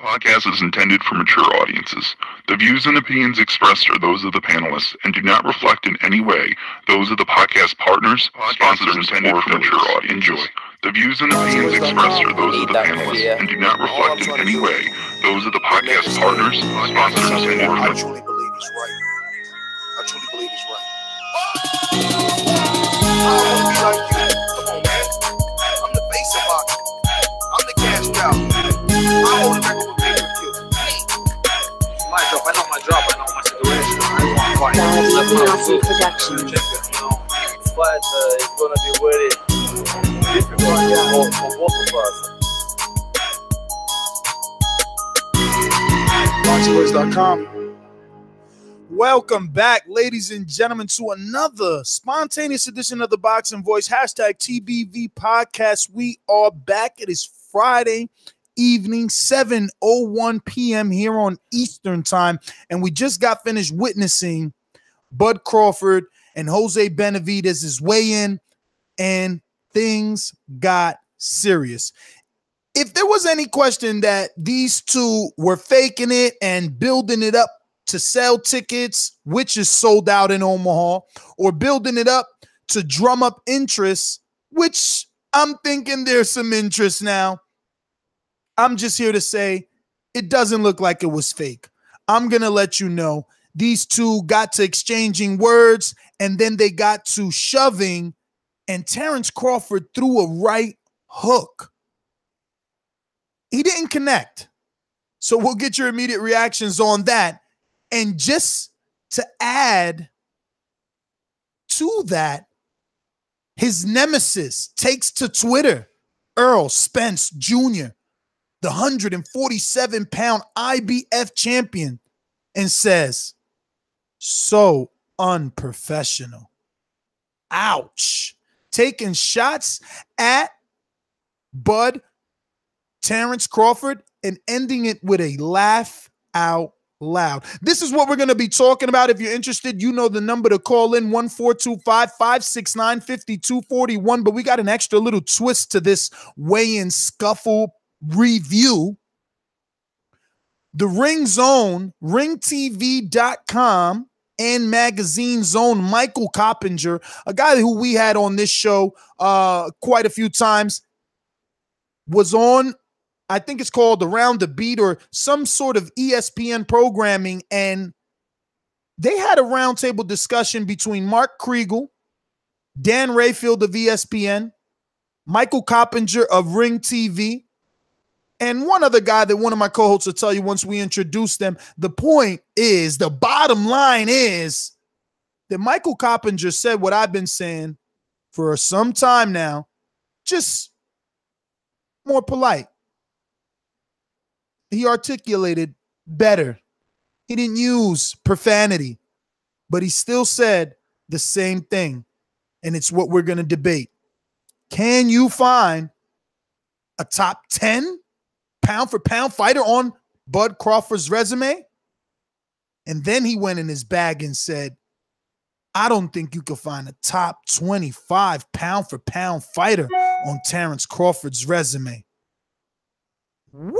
podcast is intended for mature audiences. The views and opinions expressed are those of the panelists and do not reflect in any way those of the podcast partners, sponsors, intended for mature audiences. Enjoy. The views and opinions expressed are those of the panelists and do not reflect in any way those of the podcast partners, sponsors, intended for mature audiences. I truly believe it's right. I truly believe it's right. I want to be like you. Come on, man. I'm the face of boxing. I'm the cash cow. I hold the record for pay-per-view. My drop. I know my drop. I know my situation. I want to fight. Production. But it's gonna be very difficult for both of us. ThaBoxingvoice.com. Welcome back, ladies and gentlemen, to another spontaneous edition of the Boxing Voice, hashtag TBV podcast. We are back. It is Friday evening, 7:01 p.m. here on Eastern time, and we just got finished witnessing Bud Crawford and Jose Benavidez' weigh-in, and things got serious. If there was any question that these two were faking it and building it up to sell tickets, which is sold out in Omaha, or building it up to drum up interest, which I'm thinking there's some interest now, I'm just here to say it doesn't look like it was fake. I'm going to let you know these two got to exchanging words, and then they got to shoving, and Terence Crawford threw a right hook. He didn't connect. So we'll get your immediate reactions on that. And just to add to that, his nemesis takes to Twitter, Earl Spence Jr., the 147-pound IBF champion, and says, so unprofessional. Ouch. Taking shots at Bud Terence Crawford and ending it with a laugh out loud. This is what we're going to be talking about. If you're interested, you know the number to call in, 1-425-569-5241. But we got an extra little twist to this weigh-in scuffle review. The Ring Zone, ringtv.com, and Magazine Zone, Michael Coppinger, a guy who we had on this show quite a few times, was on, I think it's called Around the Beat or some sort of ESPN programming, and they had a roundtable discussion between Mark Kriegel, Dan Rayfield of ESPN, Michael Coppinger of Ring TV, and one other guy that one of my co-hosts will tell you once we introduce them. The point is, the bottom line is that Michael Coppinger said what I've been saying for some time now, just more polite. He articulated better. He didn't use profanity, but he still said the same thing. And it's what we're going to debate. Can you find a top 10 pound for pound fighter on Bud Crawford's resume? And then he went in his bag and said, I don't think you could find a top 25 pound for pound fighter on Terence Crawford's resume. Woo!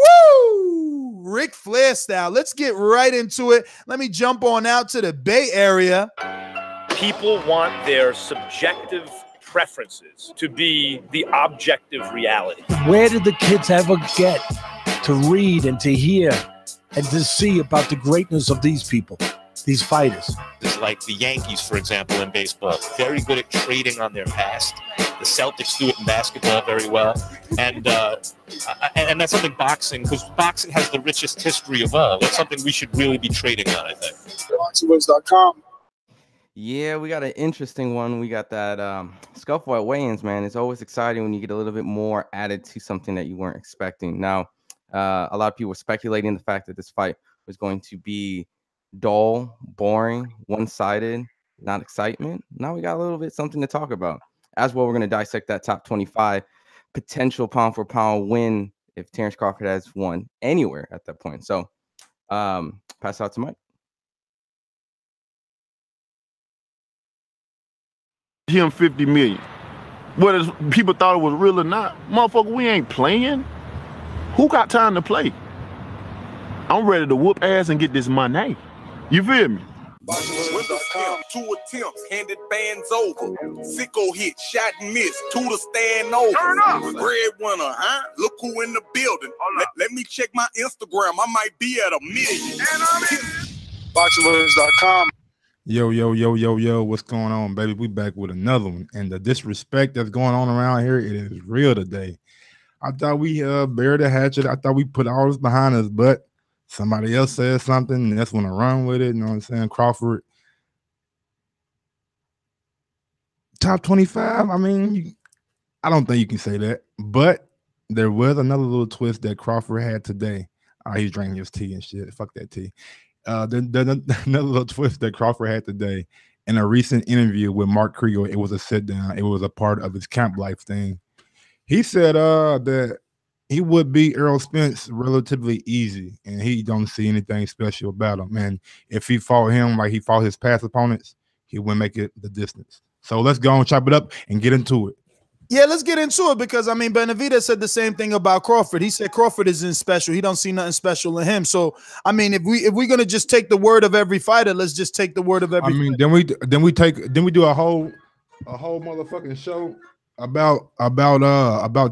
Ric Flair style. Let's get right into it. Let me jump on out to the Bay Area. People want their subjective preferences to be the objective reality. Where did the kids ever get to read and to hear and to see about the greatness of these people, these fighters? It's like the Yankees, for example, in baseball, very good at trading on their past. The Celtics do it in basketball very well, and that's something boxing, because boxing has the richest history of all. That's something we should really be trading on, I think. ThaBoxingvoice.com. Yeah, we got an interesting one. We got that scuffle at weigh-ins, man. It's always exciting when you get a little bit more added to something that you weren't expecting. Now, a lot of people were speculating the fact that this fight was going to be dull, boring, one-sided, not excitement. Now we got a little bit something to talk about. As well, we're going to dissect that top 25 potential pound-for-pound win if Terence Crawford has won anywhere at that point. So, pass out to Mike. Him 50 million. Whether people thought it was real or not, motherfucker, we ain't playing. Who got time to play? I'm ready to whoop ass and get this money. You feel me? BoxingVoice.com. 2 attempts, handed bands over. Sicko hit, shot and miss. 2 to stand over. Turn up. Breadwinner, huh? Look who in the building. Let me check my Instagram. I might be at 1 million. BoxingVoice.com. Yo, what's going on, baby? We back with another one. And the disrespect that's going on around here, it is real today. I thought we buried the hatchet. I thought we put all this behind us, but somebody else said something, and that's when I run with it. You know what I'm saying? Crawford. Top 25. I mean, I don't think you can say that. But there was another little twist that Crawford had today. He's drinking his tea and shit. Fuck that tea. Another little twist that Crawford had today in a recent interview with Mark Kriegel. It was a sit down. It was a part of his camp life thing. He said that he would beat Errol Spence relatively easy, and he don't see anything special about him. And if he fought him like he fought his past opponents, he wouldn't make it the distance. So let's go and chop it up and get into it. Yeah, let's get into it because, I mean, Benavidez said the same thing about Crawford. He said Crawford isn't special. He don't see nothing special in him. So, I mean, if we're gonna just take the word of every fighter, let's just take the word of every. I mean, fighter. then we do a whole motherfucking show about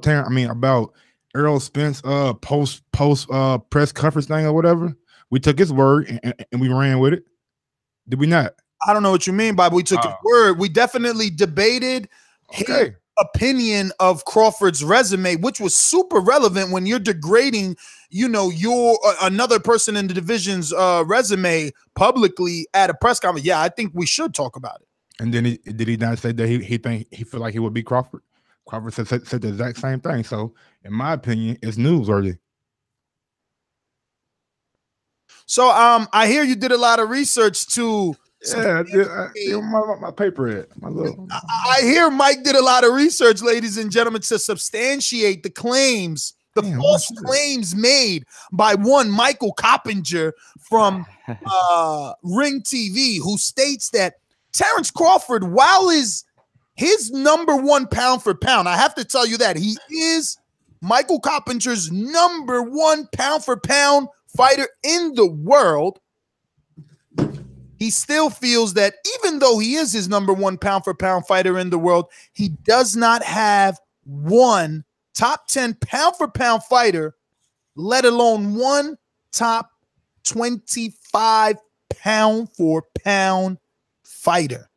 Terence. I mean, about Errol Spence post press conference thing or whatever. We took his word and we ran with it. Did we not? I don't know what you mean by we took his word. We definitely debated his opinion of Crawford's resume, which was super relevant when you're degrading, you know, your another person in the division's resume publicly at a press conference. Yeah, I think we should talk about it. And then did he not say that he feel like he would be Crawford? Crawford said the exact same thing. So, in my opinion, it's newsworthy. So, I hear you did a lot of research to. Yeah, my paper. I hear Mike did a lot of research, ladies and gentlemen, to substantiate the claims, false claims made by one Michael Coppinger from Ring TV, who states that Terence Crawford, while his number 1 pound for pound, I have to tell you that he is Michael Coppinger's number 1 pound for pound fighter in the world. He still feels that even though he is his number 1 pound for pound fighter in the world, he does not have one top 10 pound for pound fighter, let alone one top 25 pound for pound fighter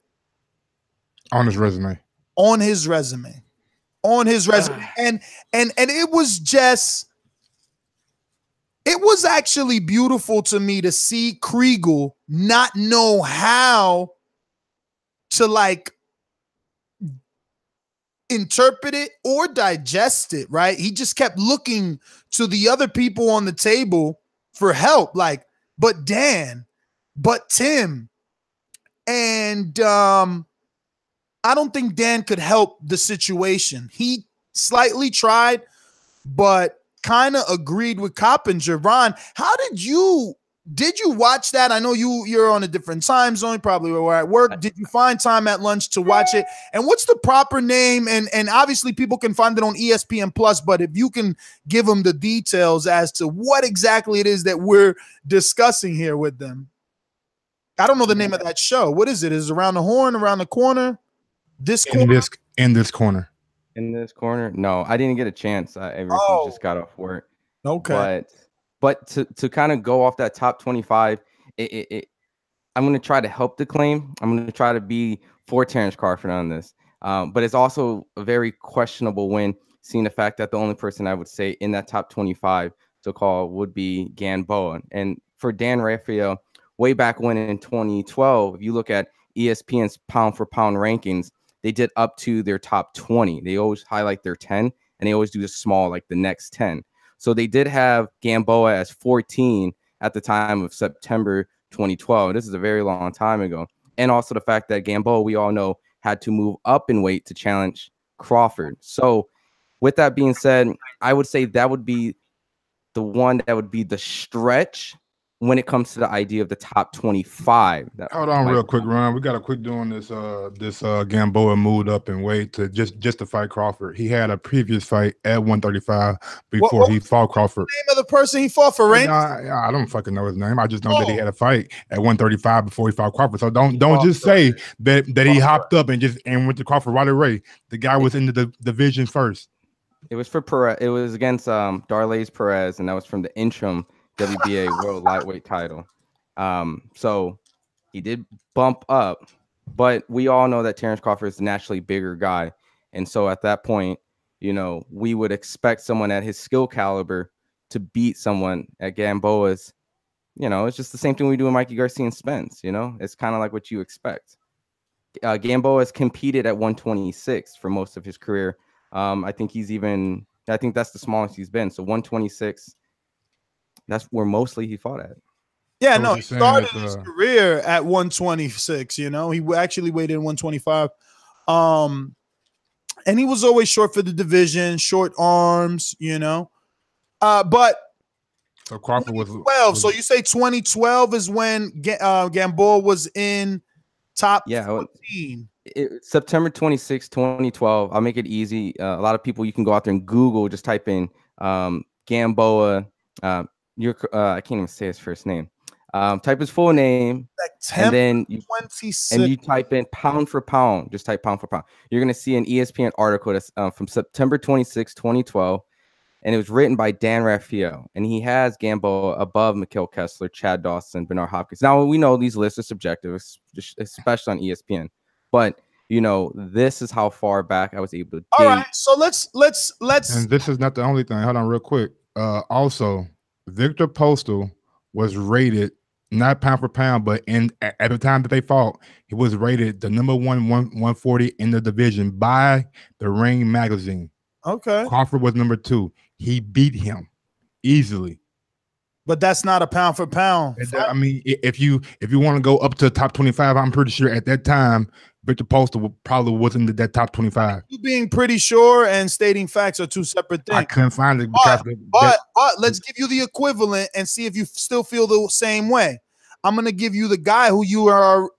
on his resume. And it was just, it was actually beautiful to me to see Kriegel not know how to like interpret it or digest it, right? He just kept looking to the other people on the table for help, like, but Dan, but Tim. And I don't think Dan could help the situation. He slightly tried, but kind of agreed with Coppinger. Ron, how did you watch that? I know you're on a different time zone, probably were at work. Did you find time at lunch to watch it? And what's the proper name? And obviously people can find it on ESPN Plus, but if you can give them the details as to what exactly it is that we're discussing here with them. I don't know the name of that show. What is it? Is it Around the Horn, Around the Corner? In this corner. In this corner? No, I didn't get a chance. I recently just got off work. Okay. But to kind of go off that top 25, I'm going to try to help the claim. I'm going to try to be for Terence Crawford on this. But it's also a very questionable win, seeing the fact that the only person I would say in that top 25 to call would be Gamboa. And for Dan Rafael, way back when in 2012, if you look at ESPN's pound for pound rankings, they did up to their top 20. They always highlight their 10, and they always do the small, like the next 10. So they did have Gamboa as 14 at the time of September 2012. This is a very long time ago. And also the fact that Gamboa, we all know, had to move up in weight to challenge Crawford. So with that being said, I would say that would be the one that would be the stretch when it comes to the idea of the top 25. Hold on real quick, Ron. We got to quit doing this. Gamboa moved up in weight to just to fight Crawford. He had a previous fight at 135 before he fought Crawford. Name of the person he fought for, Rain? I don't fucking know his name. I just know that he had a fight at 135 before he fought Crawford. So don't just say that he hopped up and went to Crawford right away. The guy was in the division first. It was for Perez. It was against Darlays Perez, and that was from the interim WBA World Lightweight title. So he did bump up, but we all know that Terence Crawford is a naturally bigger guy. And so at that point, you know, we would expect someone at his skill caliber to beat someone at Gamboa's. You know, it's just the same thing we do with Mikey Garcia and Spence. You know, it's kind of like what you expect. Gamboa has competed at 126 for most of his career. I think that's the smallest he's been. So 126. That's where mostly he fought at. Yeah, so no, he started his career at 126. You know, he actually weighed in 125. And he was always short for the division, short arms, you know. But so Crawford was 12. So you say 2012 is when Gamboa was in top 14. September 26, 2012. I'll make it easy. A lot of people, you can go out there and Google, just type in Gamboa. I can't even say his first name. Type his full name, and then you type in pound for pound. Just type pound for pound. You're gonna see an ESPN article that's from September 26, 2012, and it was written by Dan Raphael. And he has Gamboa above Mikhail Kessler, Chad Dawson, Bernard Hopkins. Now we know these lists are subjective, especially on ESPN, but you know, this is how far back I was able to. All right, so let's. And this is not the only thing. Hold on, real quick. Also, Victor Postal was rated not pound for pound, but at the time that they fought, he was rated the number 140 in the division by the Ring magazine. Okay. Crawford was number 2. He beat him easily. But that's not a pound for pound. I mean, if you want to go up to the top 25, I'm pretty sure at that time Victor Postal probably wasn't in that top 25. You being pretty sure and stating facts are two separate things. I couldn't find it. But let's give you the equivalent and see if you still feel the same way. I'm going to give you the guy who you are,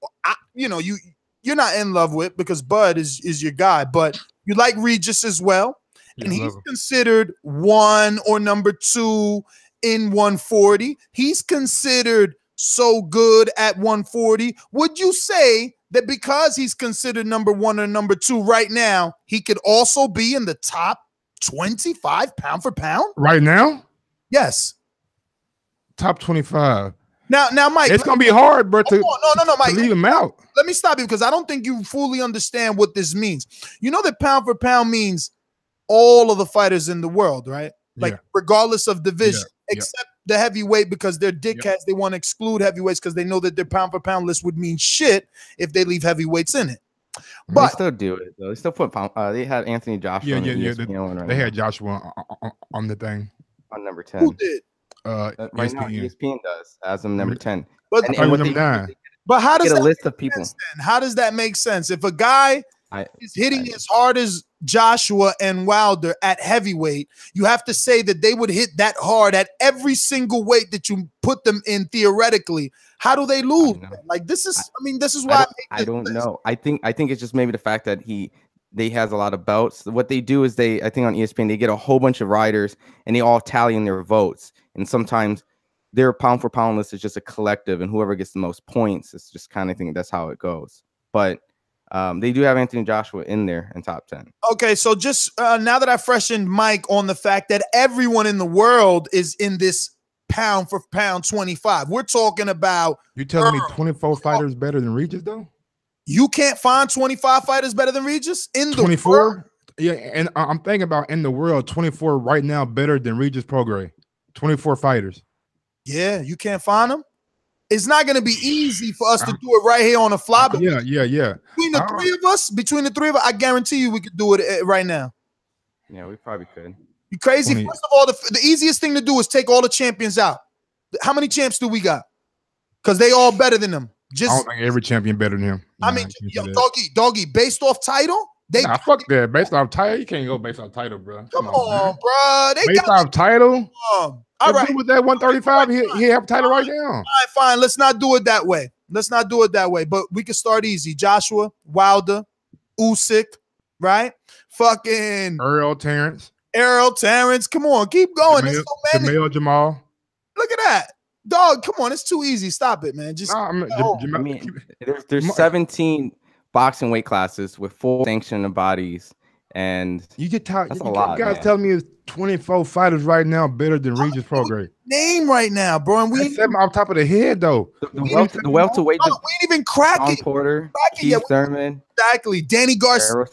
you know, you're not in love with because Bud is your guy, but you like Regis as well. And he's considered 1 or number 2 in 140. He's considered so good at 140. Would you say that because he's considered number 1 or number 2 right now, he could also be in the top 25 pound for pound? Right now? Yes. Top 25. Now, Mike, it's gonna be hard, bro. No, Mike, to leave him out. Let me stop you because I don't think you fully understand what this means. You know that pound for pound means all of the fighters in the world, right? Like regardless of division, except the heavyweight, because they're dickheads. They want to exclude heavyweights because they know that their pound for pound list would mean shit if they leave heavyweights in it. But they still do it though. They still put pound. They had Anthony Joshua. They had Joshua on the thing on number 10. Who did? Right now, ESPN does as of number 10. But how does get a that list of people? How does that make sense? If a guy is hitting as hard as Joshua and Wilder at heavyweight, you have to say that they would hit that hard at every single weight that you put them in theoretically. How do they lose? Like this is, this is why I don't know. I think it's just maybe the fact that they has a lot of belts. What they do is I think on ESPN, they get a whole bunch of riders and they all tally in their votes. And sometimes their pound for pound list is just a collective, and whoever gets the most points, it's just kind of thing. That's how it goes. But they do have Anthony Joshua in there in top 10. Okay, so just now that I freshened Mike on the fact that everyone in the world is in this pound for pound 25, we're talking about. You telling me 24 fighters better than Regis though? You can't find 25 fighters better than Regis in the 24. world? Yeah, and I'm thinking about in the world, 24 right now better than Regis Prograis. 24 fighters. Yeah, you can't find them. It's not going to be easy for us to do it right here on the fly. But Yeah. Between the three of us, I guarantee you we could do it right now. Yeah, we probably could. You crazy? First of all, the easiest thing to do is take all the champions out. How many champs do we got? Because they all better than them. I don't think every champion better than him. Doggy, based off title, fuck that. Based off title, you can't go based off title, bro. Come on, bro. Based off title. All right. If we was at 135, he have a title right now. Fine. Let's not do it that way. But we can start easy. Joshua, Wilder, Usyk, right? Fucking Terence. Come on, keep going. There's so many. Jamel Jamal. Look at that. Dog, come on. It's too easy. Stop it, man. Just there's 17 boxing weight classes with 4 sanctioned bodies. And you get tired. That's a lot. You guys tell me it's 24 fighters right now better than Regis Prograis. Name right now, bro. And we ain't even off top of the head though. The welterweight. We ain't even cracking. Porter, Keith Thurman, exactly. Danny Garcia.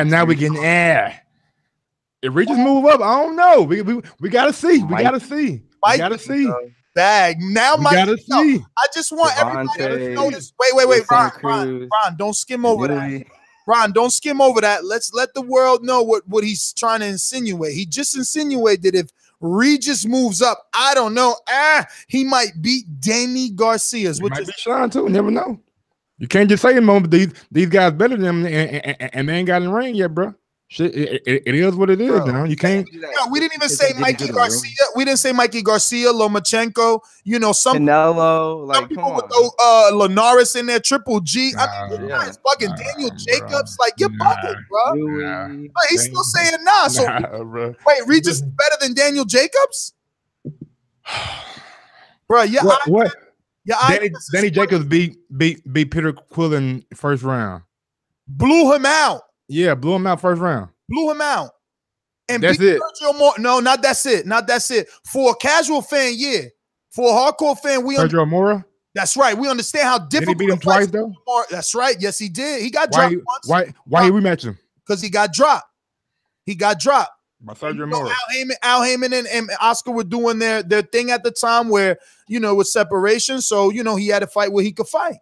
Now we getting If Regis move up, I don't know. We gotta see. We gotta see. We gotta see. Bag now, we gotta see. I just want everybody to know this. Wait, Ron, don't skim over that. Ron, don't skim over that. Let's let the world know what he's trying to insinuate. He just insinuated if Regis moves up, I don't know. He might beat Danny Garcia's, which might be Sean too. Never know. You can't just say him, but these guys better than him, and they ain't got in the ring yet, bro. Shit, it is what it is, now. You can't. We didn't even say Mikey Garcia. We didn't say Mikey Garcia, Lomachenko. Some Canelo, some people would throw Linares in there, Triple G. I mean, guys bugging. Daniel Jacobs, like you're bugging, bro. But he's still saying nah. So wait, Regis is better than Daniel Jacobs, bro. Yeah, what? Danny Jacobs beat Peter Quillen first round. Blew him out. Yeah, blew him out first round. Blew him out. And that's it. No, not that's it. Not that's it. For a casual fan, yeah. For a hardcore fan, Sergio Mora. That's right. We understand how difficult. Did he beat him twice though? That's right. Yes, he did. He got dropped once. Why he rematch him? Because he got dropped. By Sergio Mora. Al Heyman and Oscar were doing their thing at the time where it was separation. So he had to fight where he could fight.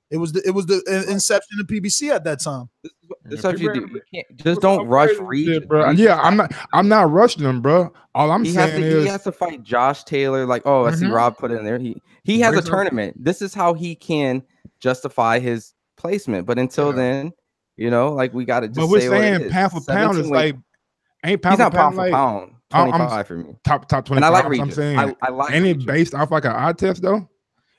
It was the inception of PBC at that time. This stuff you do. You can't, just don't rush Regis, bro. Yeah, I'm not rushing him, bro. All I'm saying is he has to fight Josh Taylor. Like, I see Rob put it in there. He has a tournament. This is how he can justify his placement. But until then, like we got to just. But we're saying pound for pound is like ain't pound for pound like 25 for me. Top 25. And I like Regis. I'm saying, I like. Ain't it based off like an eye test though?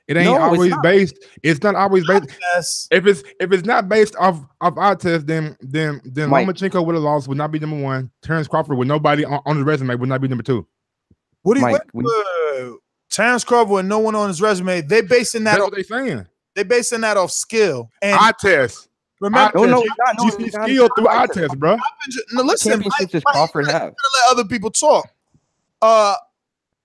It ain't always based. It's not always based. If it's not based off our test, then Lomachenko would have lost, would not be number 1. Terence Crawford with nobody on his resume would not be number 2. What do you Terence Crawford with no one on his resume? They basing that. That's what they saying. They basing that off skill and eye test. Remember, you see skill through eye test, bro. No, listen, Crawford have. Let other people talk.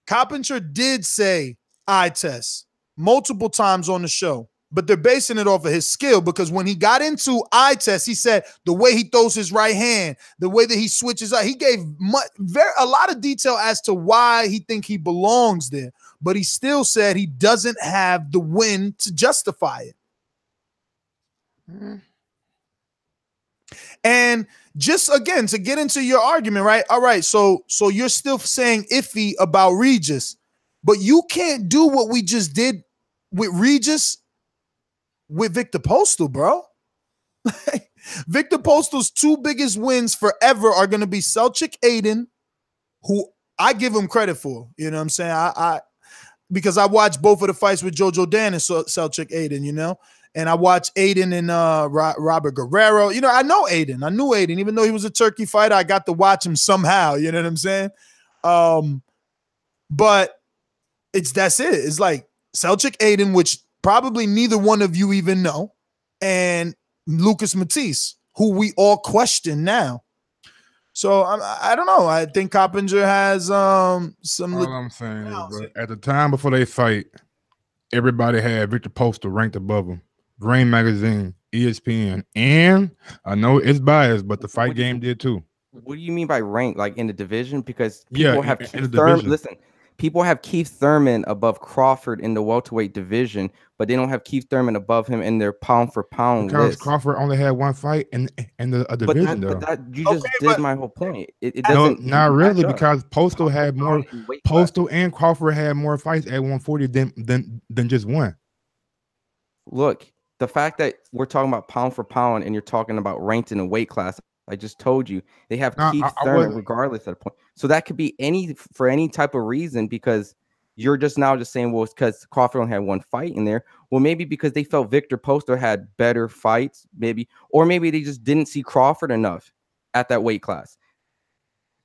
Coppinger did say eye test multiple times on the show, but they're basing it off of his skill because when he got into eye test, he said the way he throws his right hand, the way that he switches up, he gave a lot of detail as to why he think he belongs there, but he still said he doesn't have the win to justify it. And just again, to get into your argument, right? All right, so you're still saying iffy about Regis, but you can't do what we just did with Regis with Victor Postal, bro. Victor Postal's 2 biggest wins forever are going to be Selçuk Aydin, who I give him credit for. You know what I'm saying? I because I watched both of the fights with Jojo Dan and Selçuk Aydin, and I watched Aydin and Robert Guerrero. I know Aydin. I knew Aydin. Even though he was a turkey fighter, I got to watch him somehow. You know what I'm saying? But that's it. It's like Selçuk Aydin, which probably neither one of you even know, and Lucas Matisse, who we all question now. So I don't know. I think Coppinger has some. All I'm saying is, bro, at the time before they fight, everybody had Victor Postal ranked above him. Brain Magazine, ESPN, and I know it's biased, but the fight game did too. What do you mean by rank? Like in the division? Because people have Keith Thurman. Listen, people have Keith Thurman above Crawford in the welterweight division, but they don't have Keith Thurman above him in their pound for pound because list. Crawford only had one fight in the division, though. You just did my whole point. It doesn't. No, not really, because Postal had more. Postal and Crawford had more fights at 140 than just one. Look, the fact that we're talking about pound for pound and you're talking about ranked in a weight class, I just told you they have No, Keith I Thurman wasn't. regardless at a point. So that could be for any type of reason because you're just saying, well, it's because Crawford only had one fight in there. Well, maybe because they felt Victor Posto had better fights, maybe, or maybe they just didn't see Crawford enough at that weight class.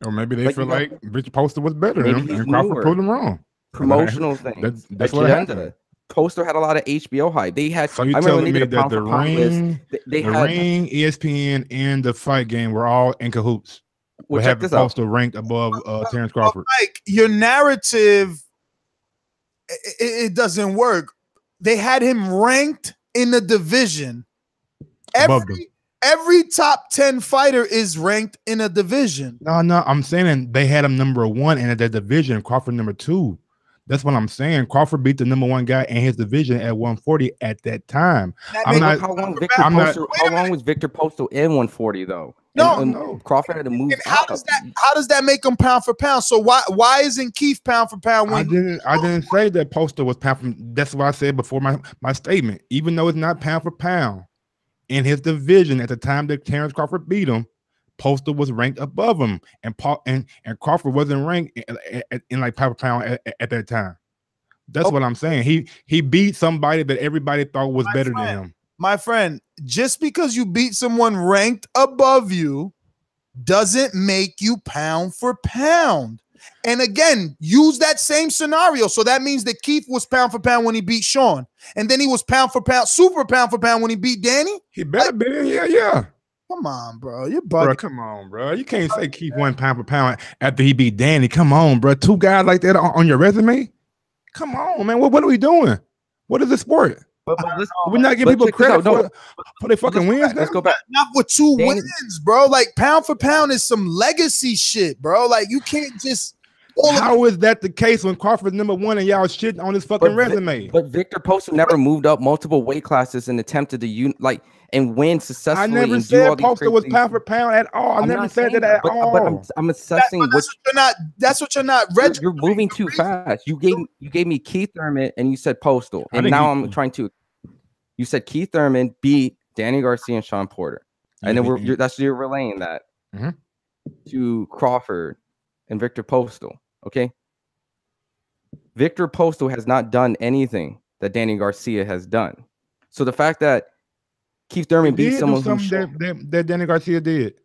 Or maybe they feel like Victor Posto was better than him, and Crawford proved him wrong. Promotional things. That's what happened. Poster had a lot of HBO hype. They had. So you telling me that the Ring, Ring, ESPN, and the Fight Game were all in cahoots? Well, have Posto ranked above Terence Crawford. Mike, your narrative, it doesn't work. They had him ranked in the division. Every top 10 fighter is ranked in a division. No, I'm saying they had him number 1 in that division. Crawford number 2. That's what I'm saying. Crawford beat the number 1 guy in his division at 140 at that time. How long was Victor Posto in 140 though? No. Crawford had to move. How does that make him pound for pound? So why isn't Keith pound for pound? I didn't say that Posto was pound for. That's what I said before my statement. Even though it's not pound for pound in his division at the time that Terence Crawford beat him, Posto was ranked above him, and Crawford wasn't ranked in like pound for pound at that time. That's what I'm saying. He beat somebody that everybody thought was better than him. My friend, just because you beat someone ranked above you doesn't make you pound for pound. And again, use that same scenario. So that means that Keith was pound for pound when he beat Sean, and then he was pound for pound, super pound for pound when he beat Danny. He better be, yeah. Come on, bro. You're bugging. Bro, come on, bro. You can't say Keith won pound for pound after he beat Danny. Come on, bro. 2 guys like that on your resume? Come on, man. What are we doing? What is the sport? We're not giving people credit for their fucking wins. Let's go back. Not with 2 wins, bro. Like pound for pound is some legacy shit, bro. Like you can't just. How is that the case when Crawford's number 1 and y'all shitting on his fucking resume? But Victor Posto never moved up multiple weight classes and attempted to and win successfully. I never said Posto was pound for pound at all. I never said that at all. But I'm assessing that's what you're not. You're moving too fast. You gave me Keith Thurman and you said Postal, and now I'm trying to. You said Keith Thurman beat Danny Garcia and Sean Porter, and then you're relaying that to Crawford and Victor Postal. Okay, Victor Postal has not done anything that Danny Garcia has done. So the fact that Keith Thurman beat someone that Danny Garcia did.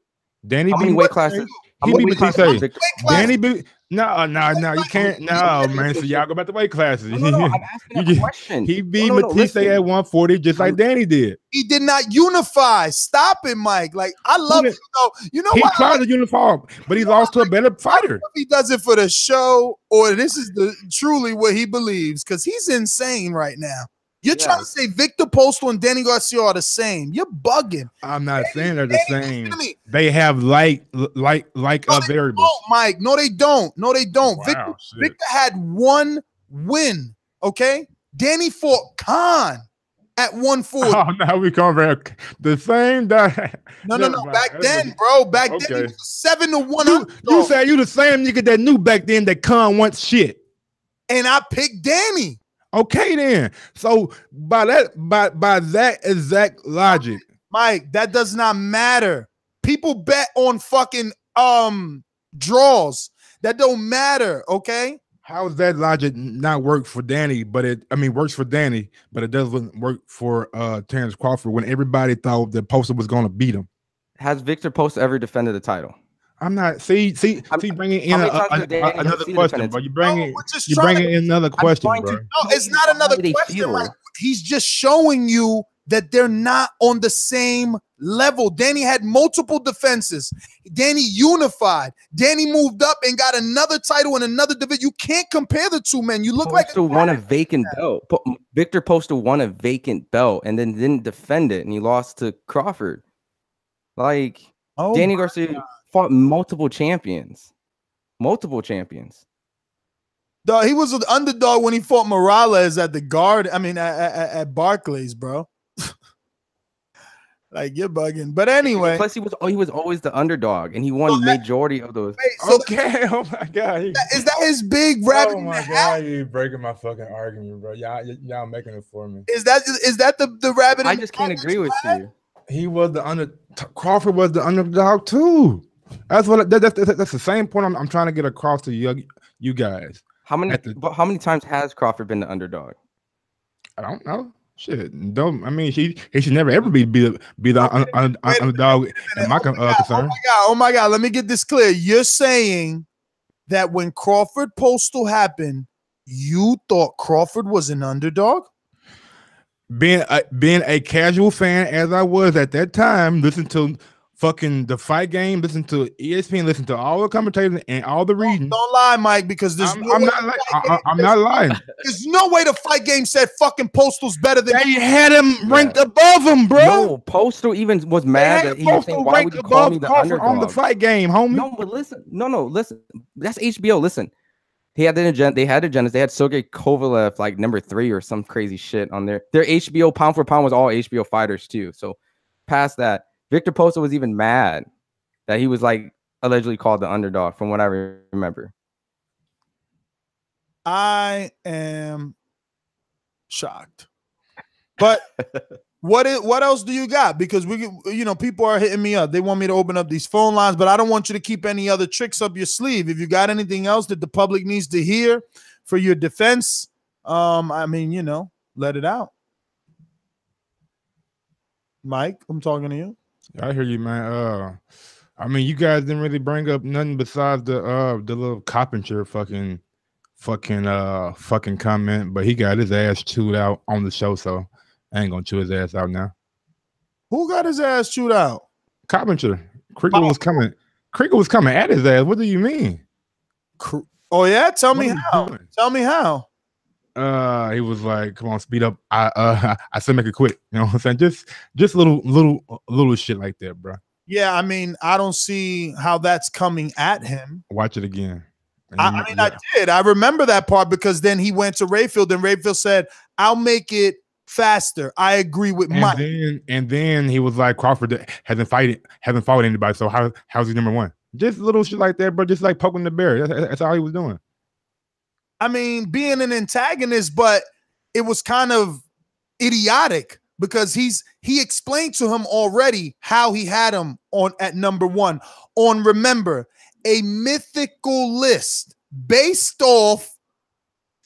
Danny how many weight classes? He beat Matisse. Danny beat. No, you can't. No, man. So y'all go back to weight classes. I'm asking a question. He beat Matisse at 140 just like Danny did. He did not unify. Stop it, Mike. Like I love you though. You know he what? tried to unify, but he lost to a better fighter. He does it for the show, or this is truly what he believes, because he's insane right now. You're trying to say Victor Postal and Danny Garcia are the same. You're bugging. I'm not saying they're the same. They have like variables. Mike. No, they don't. Wow, Victor had 1 win. Okay, Danny fought Khan at 140. Oh, now we come back the same day. No. Back then, bro. Back then, it was 7-1. You said you the same nigga that knew back then that Khan wants shit, and I picked Danny. Okay, then. So by that exact logic, Mike, that does not matter. People bet on fucking draws. That don't matter. Okay. How does that logic not work for Danny? Works for Danny, but it doesn't work for Terence Crawford when everybody thought that Posto was going to beat him. Has Victor Posto ever defended the title? I'm not. See, bringing in another question, bro. You bringing in another question, bro. No, it's not another question. Like, he's just showing you that they're not on the same level. Danny had multiple defenses. Danny unified. Danny moved up and got another title in another division. You can't compare the two men. You look like won a vacant belt. Victor Posto won a vacant belt and then didn't defend it, and he lost to Crawford. Like Danny Garcia fought multiple champions. Dog, he was an underdog when he fought Morales at the guard. At Barclays, bro. Like, you're bugging. But anyway. Plus, he was always the underdog, and he won majority of those. Okay. Oh my God. Is that his big rabbit? Oh my God, you breaking my fucking argument, bro. Y'all making it for me. Is that the rabbit? I just can't agree with you. He was the Crawford was the underdog too. That's the same point I'm trying to get across to you guys. How many times has Crawford been the underdog? I don't know. Shit, he should never ever be the underdog in my concern. Oh my God! Let me get this clear. You're saying that when Crawford Postal happened, you thought Crawford was an underdog? Being a casual fan as I was at that time, listen to fucking the fight game, listen to ESPN, listen to all the commentators and all the reading. Don't lie, Mike, because I'm not lying. There's no way the fight game said fucking Postal's better than. They had him ranked above him, bro. No, Postal even was mad that he was saying, "Why would you call me the underdog on the fight game, homie?" No, but listen, listen. That's HBO. Listen. He had they had agendas. They had Sergey Kovalev like number 3 or some crazy shit on there. Their HBO pound for pound was all HBO fighters too. So past that, Victor Postal was even mad that he was like allegedly called the underdog from what I remember. I am shocked. But what else do you got? Because people are hitting me up. They want me to open up these phone lines, but I don't want you to keep any other tricks up your sleeve. If you got anything else that the public needs to hear for your defense, let it out. Mike, I'm talking to you. I hear you, man. You guys didn't really bring up nothing besides the little Coppinger fucking comment, but he got his ass chewed out on the show, so I ain't gonna chew his ass out now. Who got his ass chewed out? Coppinger. Krieger was coming. Krieger was coming at his ass. What do you mean? Oh yeah, tell me how. Tell me how. He was like, "Come on, speed up." I said, "Make it quick." You know what I'm saying? Just little shit like that, bro. Yeah, I don't see how that's coming at him. Watch it again. I did. I remember that part because then he went to Rayfield, and Rayfield said, "I'll make it faster." I agree with Mike. And then he was like, "Crawford hasn't fought anybody, so how's he number 1?" Just little shit like that, bro. Just like poking the bear. That's all he was doing. Being an antagonist, but it was kind of idiotic because he explained to him already how he had him at number 1 on, remember, a mythical list based off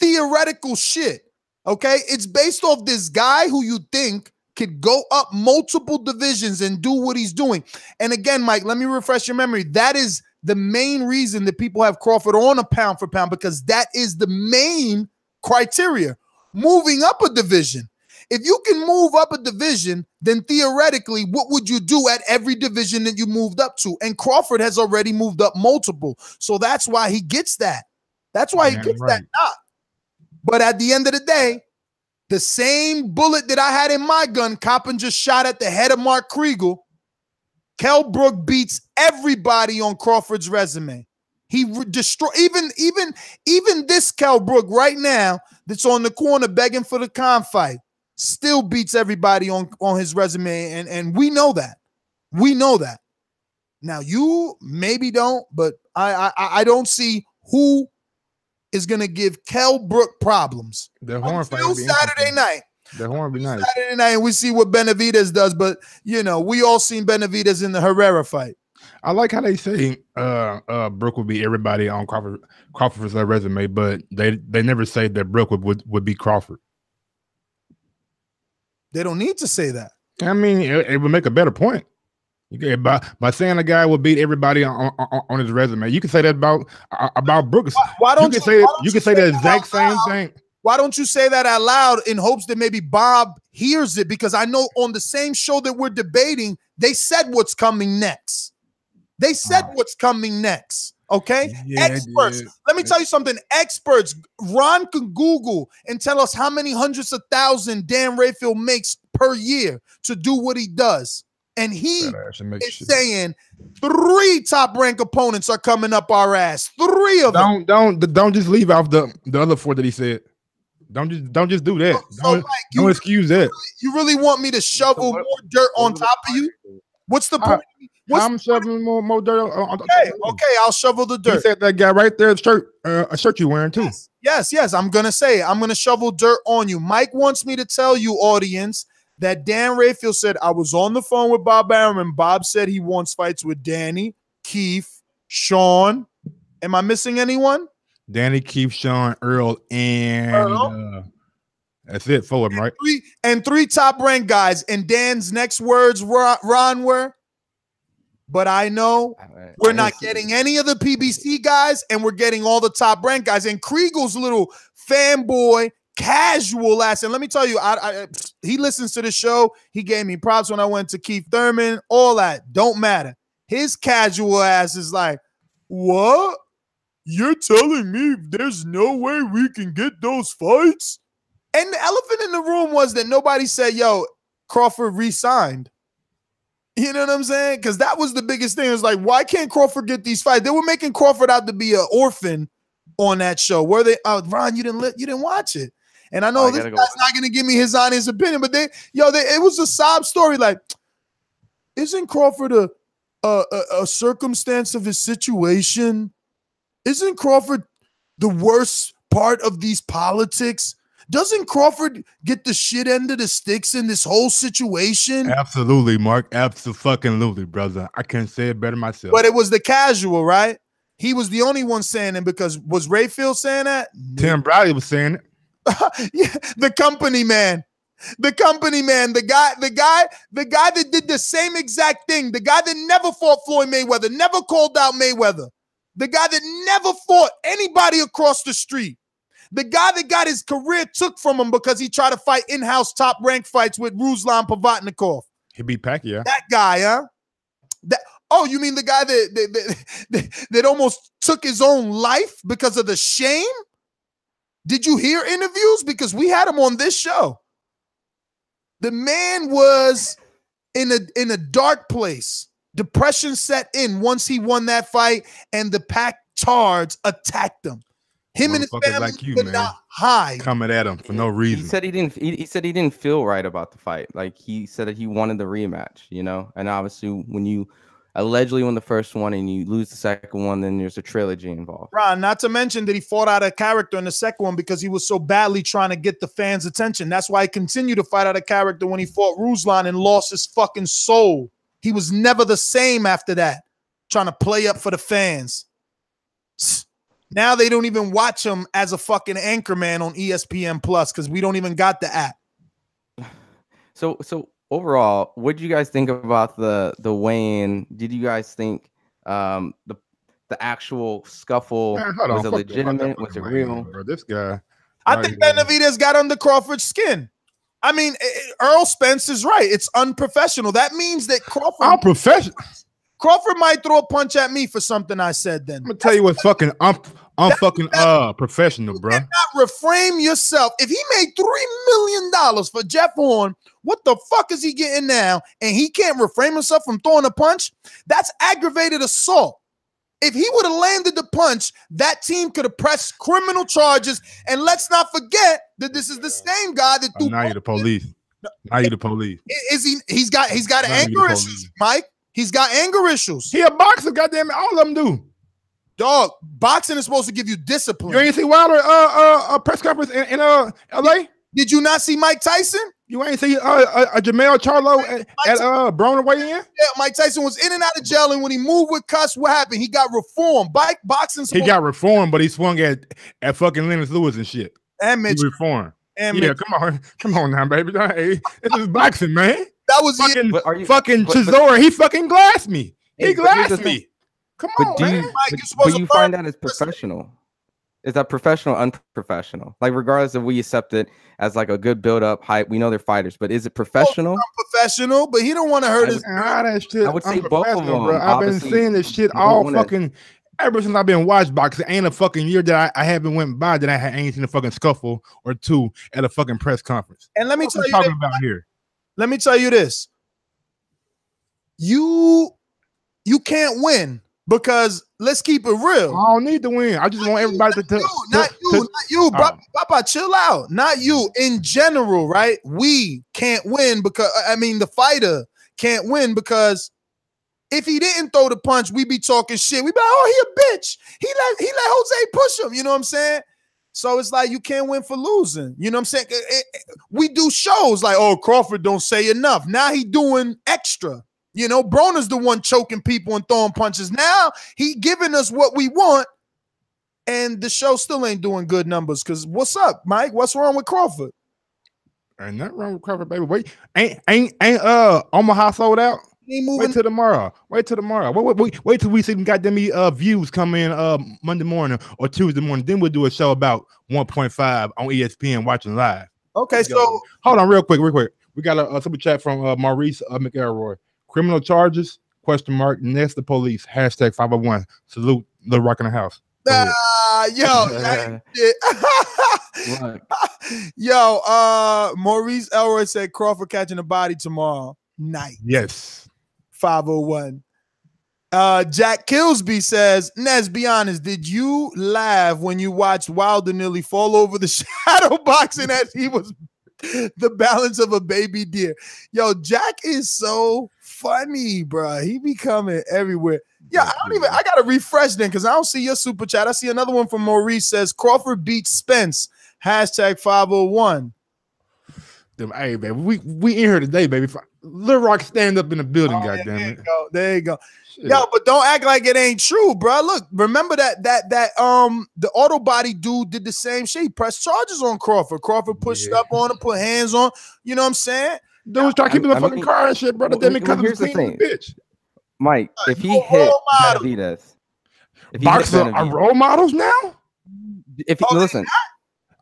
theoretical shit. Okay, it's based off this guy who you think could go up multiple divisions and do what he's doing. And again, Mike, let me refresh your memory. That is the main reason that people have Crawford on a pound for pound, because that is the main criteria. Moving up a division. If you can move up a division, then theoretically, what would you do at every division that you moved up to? And Crawford has already moved up multiple. So that's why he gets that. That's why he gets that knock. But at the end of the day, the same bullet that I had in my gun, Coppinger shot at the head of Mark Kriegel. Kell Brook beats everybody on Crawford's resume. He destroyed even this Kell Brook right now that's on the corner begging for the con fight still beats everybody on his resume, and we know that. We know that. Now you maybe don't, but I don't see who is gonna give Kell Brook problems. The horn fight Saturday night. The horn be nice. Saturday night, and we see what Benavidez does, but we all seen Benavidez in the Herrera fight. I like how they say Brook would be everybody on Crawford's resume, but they never say that Brook would be Crawford. They don't need to say that. It would make a better point. By saying a guy will beat everybody on his resume, you can say that about Brook. Why don't you can say the exact same thing? Why don't you say that out loud in hopes that maybe Bob hears it? Because I know on the same show that we're debating, they said what's coming next. They said what's coming next. Okay, experts. Let me tell you something. Experts. Ron can Google and tell us how many hundreds of thousands Dan Rayfield makes per year to do what he does. And he is saying 3 top-ranked opponents are coming up our ass. 3 of them. Don't just leave off the other 4 that he said. Don't just do that. Don't excuse that. You really want me to shovel more dirt on top of you? What's the point? I'm shoveling more dirt on top. Okay, I'll shovel the dirt. You said that guy right there, a shirt you wearing too. Yes. I'm gonna shovel dirt on you. Mike wants me to tell you, audience, that Dan Rayfield said, I was on the phone with Bob Arum, and Bob said he wants fights with Danny, Keith, Sean. Am I missing anyone? Danny, Keith, Sean, Earl, and that's it for him, right? Three top-ranked guys. And Dan's next words, Ron, were, but I know we're not getting any of the PBC guys, and we're getting all the top-ranked guys. And Kriegel's little fanboy, casual ass. And let me tell you, he listens to the show. He gave me props when I went to Keith Thurman. All that don't matter. His casual ass is like, what? You're telling me there's no way we can get those fights? And the elephant in the room was that nobody said, yo, Crawford re-signed. You know what I'm saying? Because that was the biggest thing. It was like, why can't Crawford get these fights? They were making Crawford out to be an orphan on that show. Were they? Ron, you didn't watch it. And I know this guy's not going to give me his honest opinion, but it was a sob story. Like, isn't Crawford a circumstance of his situation? Isn't Crawford the worst part of these politics? Doesn't Crawford get the shit end of the sticks in this whole situation? Absolutely, Mark. Absolutely, brother. I can't say it better myself. But it was the casual, right? He was the only one saying it, because was Rayfield saying that? Tim Bradley was saying it. Yeah, the company man. The company man, the guy that did the same exact thing, the guy that never fought Floyd Mayweather, never called out Mayweather, the guy that never fought anybody across the street, the guy that got his career took from him because he tried to fight in-house top-ranked fights with Ruslan Pavatnikov. He beat Pacquiao. That guy, huh? Oh, you mean the guy that almost took his own life because of the shame? Did you hear interviews? Because we had him on this show. The man was in a dark place. Depression set in once he won that fight, and the Pac-Tards attacked him. Him and his family like you, could man, not hide. coming at him for no reason. He said he didn't feel right about the fight. Like, he said that he wanted the rematch, you know. And obviously, when you allegedly won the first one and you lose the second one, then there's a trilogy involved. Ron, not to mention that he fought out of character in the second one because he was so badly trying to get the fans' attention. That's why he continued to fight out of character when he fought Ruslan and lost his fucking soul. He was never the same after that, trying to play up for the fans. Now they don't even watch him as a fucking anchor man on ESPN Plus because we don't even got the app. So overall, what did you guys think about the weigh-in? Did you guys think the actual scuffle was it legitimate? Was it real? Bro, this guy. I think Benavidez got under Crawford's skin. I mean, Earl Spence is right. It's unprofessional. That means that Crawford might throw a punch at me for something I said then. I'm going to tell you what fucking unfucking professional, bro. You cannot reframe yourself. If he made $3 million for Jeff Horn, what the fuck is he getting now? And he can't refrain himself from throwing a punch? That's aggravated assault. If he would have landed the punch, that team could have pressed criminal charges. And let's not forget that this is the same guy that threw. Now you're the police. Now you're the police. Is he? He's got anger issues, Mike. He's got anger issues. He a boxer, goddamn it. All of them do. Dog, boxing is supposed to give you discipline. You ain't see Wilder press conference in LA? Did you not see Mike Tyson? You ain't see Jamel Charlo at Broner weigh in? Yeah, Mike Tyson was in and out of jail, and when he moved with cuss, what happened? He got reformed. Boxing. He got reformed, but he swung at fucking Lennox Lewis and shit. And Mitch. He reformed. And yeah, Mitch. Come on now, baby. Hey, this is boxing, man. That was fucking Chisora. He fucking glassed me. He glassed me. Come on, man. But you find that as professional. Is that professional or unprofessional? Like, regardless of we accept it as like a good build-up hype, we know they're fighters, but is it professional? Professional, but he don't want to hurt his. That shit, I would say both of them. Bro. I've been seeing this shit all fucking ever since I've been watching boxing. Ain't a fucking year that I haven't went by that I ain't seen a fucking scuffle or two at a fucking press conference. And let me tell you talking about here. Let me tell you this. You can't win. Because let's keep it real. I don't need to win. I just want everybody to not you. Papa, chill out. Not you. In general, right? We can't win because the fighter can't win because if he didn't throw the punch, we'd be talking shit. We'd be like, oh, he a bitch. He let Jose push him. You know what I'm saying? So it's like you can't win for losing. You know what I'm saying? We do shows like, oh, Crawford don't say enough. Now he doing extra. You know, Broner's the one choking people and throwing punches. Now he giving us what we want, and the show still ain't doing good numbers. Because what's up, Mike? What's wrong with Crawford? Ain't nothing wrong with Crawford, baby. Wait, ain't Omaha sold out? Wait till tomorrow. Wait till tomorrow. Wait till we see them goddamn views come in Monday morning or Tuesday morning. Then we'll do a show about 1.5 on ESPN watching live. Okay, so hold on real quick. We got a super chat from Maurice McElroy. Criminal charges? ? Next the police. Hashtag 501. Salute the Rock in the house. Maurice Elroy said Crawford catching a body tomorrow night. Yes. 501. Jack Killsby says, Nez, be honest, did you laugh when you watched Wilder nearly fall over the shadow boxing as he was the balance of a baby deer? Yo, Jack is so funny, bro. He be coming everywhere. Yeah, I gotta refresh then because I don't see your super chat. I see another one from Maurice says Crawford beats Spence. Hashtag 501. Hey, baby, we in here today, baby. Lil Rock stand up in the building, goddamn it. There you go. Shit. Yo, but don't act like it ain't true, bro. Look, remember that the auto body dude did the same shit. He pressed charges on Crawford. Crawford pushed up on him, put hands on. You know what I'm saying? Dude was trying to keep him in the fucking car and shit, brother. Then because here's of the thing, bitch. Mike, if he hit Benavidez, boxers are role models now. If he, listen.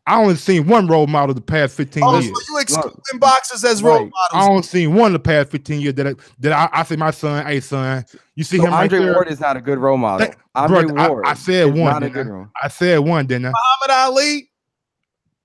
I only seen one role model the past 15 years. So you excluding boxers as role models? I only seen one the past 15 years that I say my son, hey son, you see him Andre right there? Ward is not a good role model. Andre Ward I said one. Not a good role. I said one, didn't I? Muhammad Ali.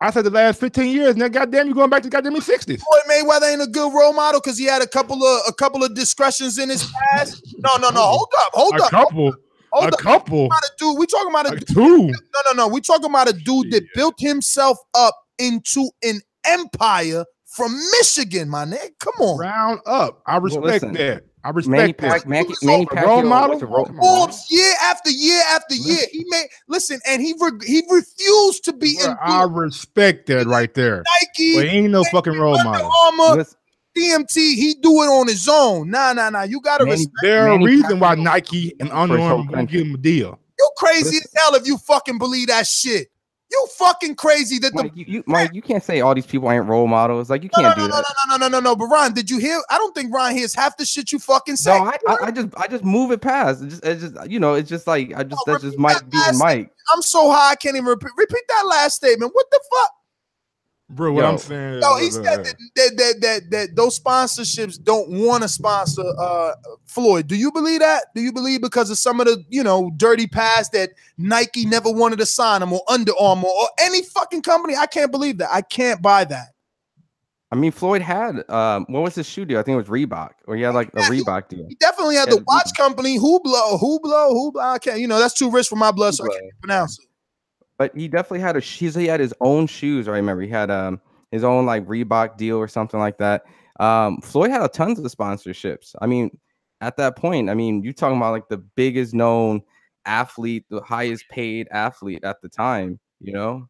I said the last 15 years. Now, goddamn, you going back to goddamn 60s. Floyd Mayweather ain't a good role model because he had a couple of discretions in his past. No. Hold up. A couple. We talking about a two. No. We talking about a dude that built himself up into an empire from Michigan, my nigga. Come on. Round up. I respect that. I respect that. Manny Pacquiao was a role model. Year after year after year. He made and he refused to be in. I respect that right there. Nike. But he ain't no fucking role model. DMT, he do it on his own. Nah. You gotta respect. There's a reason why Nike and Under Armour won't give him a deal. You crazy as hell if you fucking believe that shit. You fucking crazy that Mike, you can't say all these people ain't role models. Like you can't do that. No. But Ron, did you hear? I don't think Ron hears half the shit you fucking say. No, I just move it past. It's just like that's just Mike being Mike. I'm so high I can't even repeat that last statement. What the fuck? Bro, what I'm saying. No, he said that those sponsorships don't want to sponsor Floyd. Do you believe that? Do you believe because of some of the dirty past that Nike never wanted to sign him or Under Armour or any fucking company? I can't believe that. I can't buy that. I mean, Floyd had what was his shoe deal? I think it was Reebok, or he had like a Reebok deal. He definitely had the watch company Hublot. I can't. That's too rich for my blood, so I can't pronounce it. But he definitely had he had his own shoes. I remember he had his own like Reebok deal or something like that. Floyd had tons of sponsorships. I mean, at that point, you're talking about like the biggest known athlete, the highest paid athlete at the time. You'd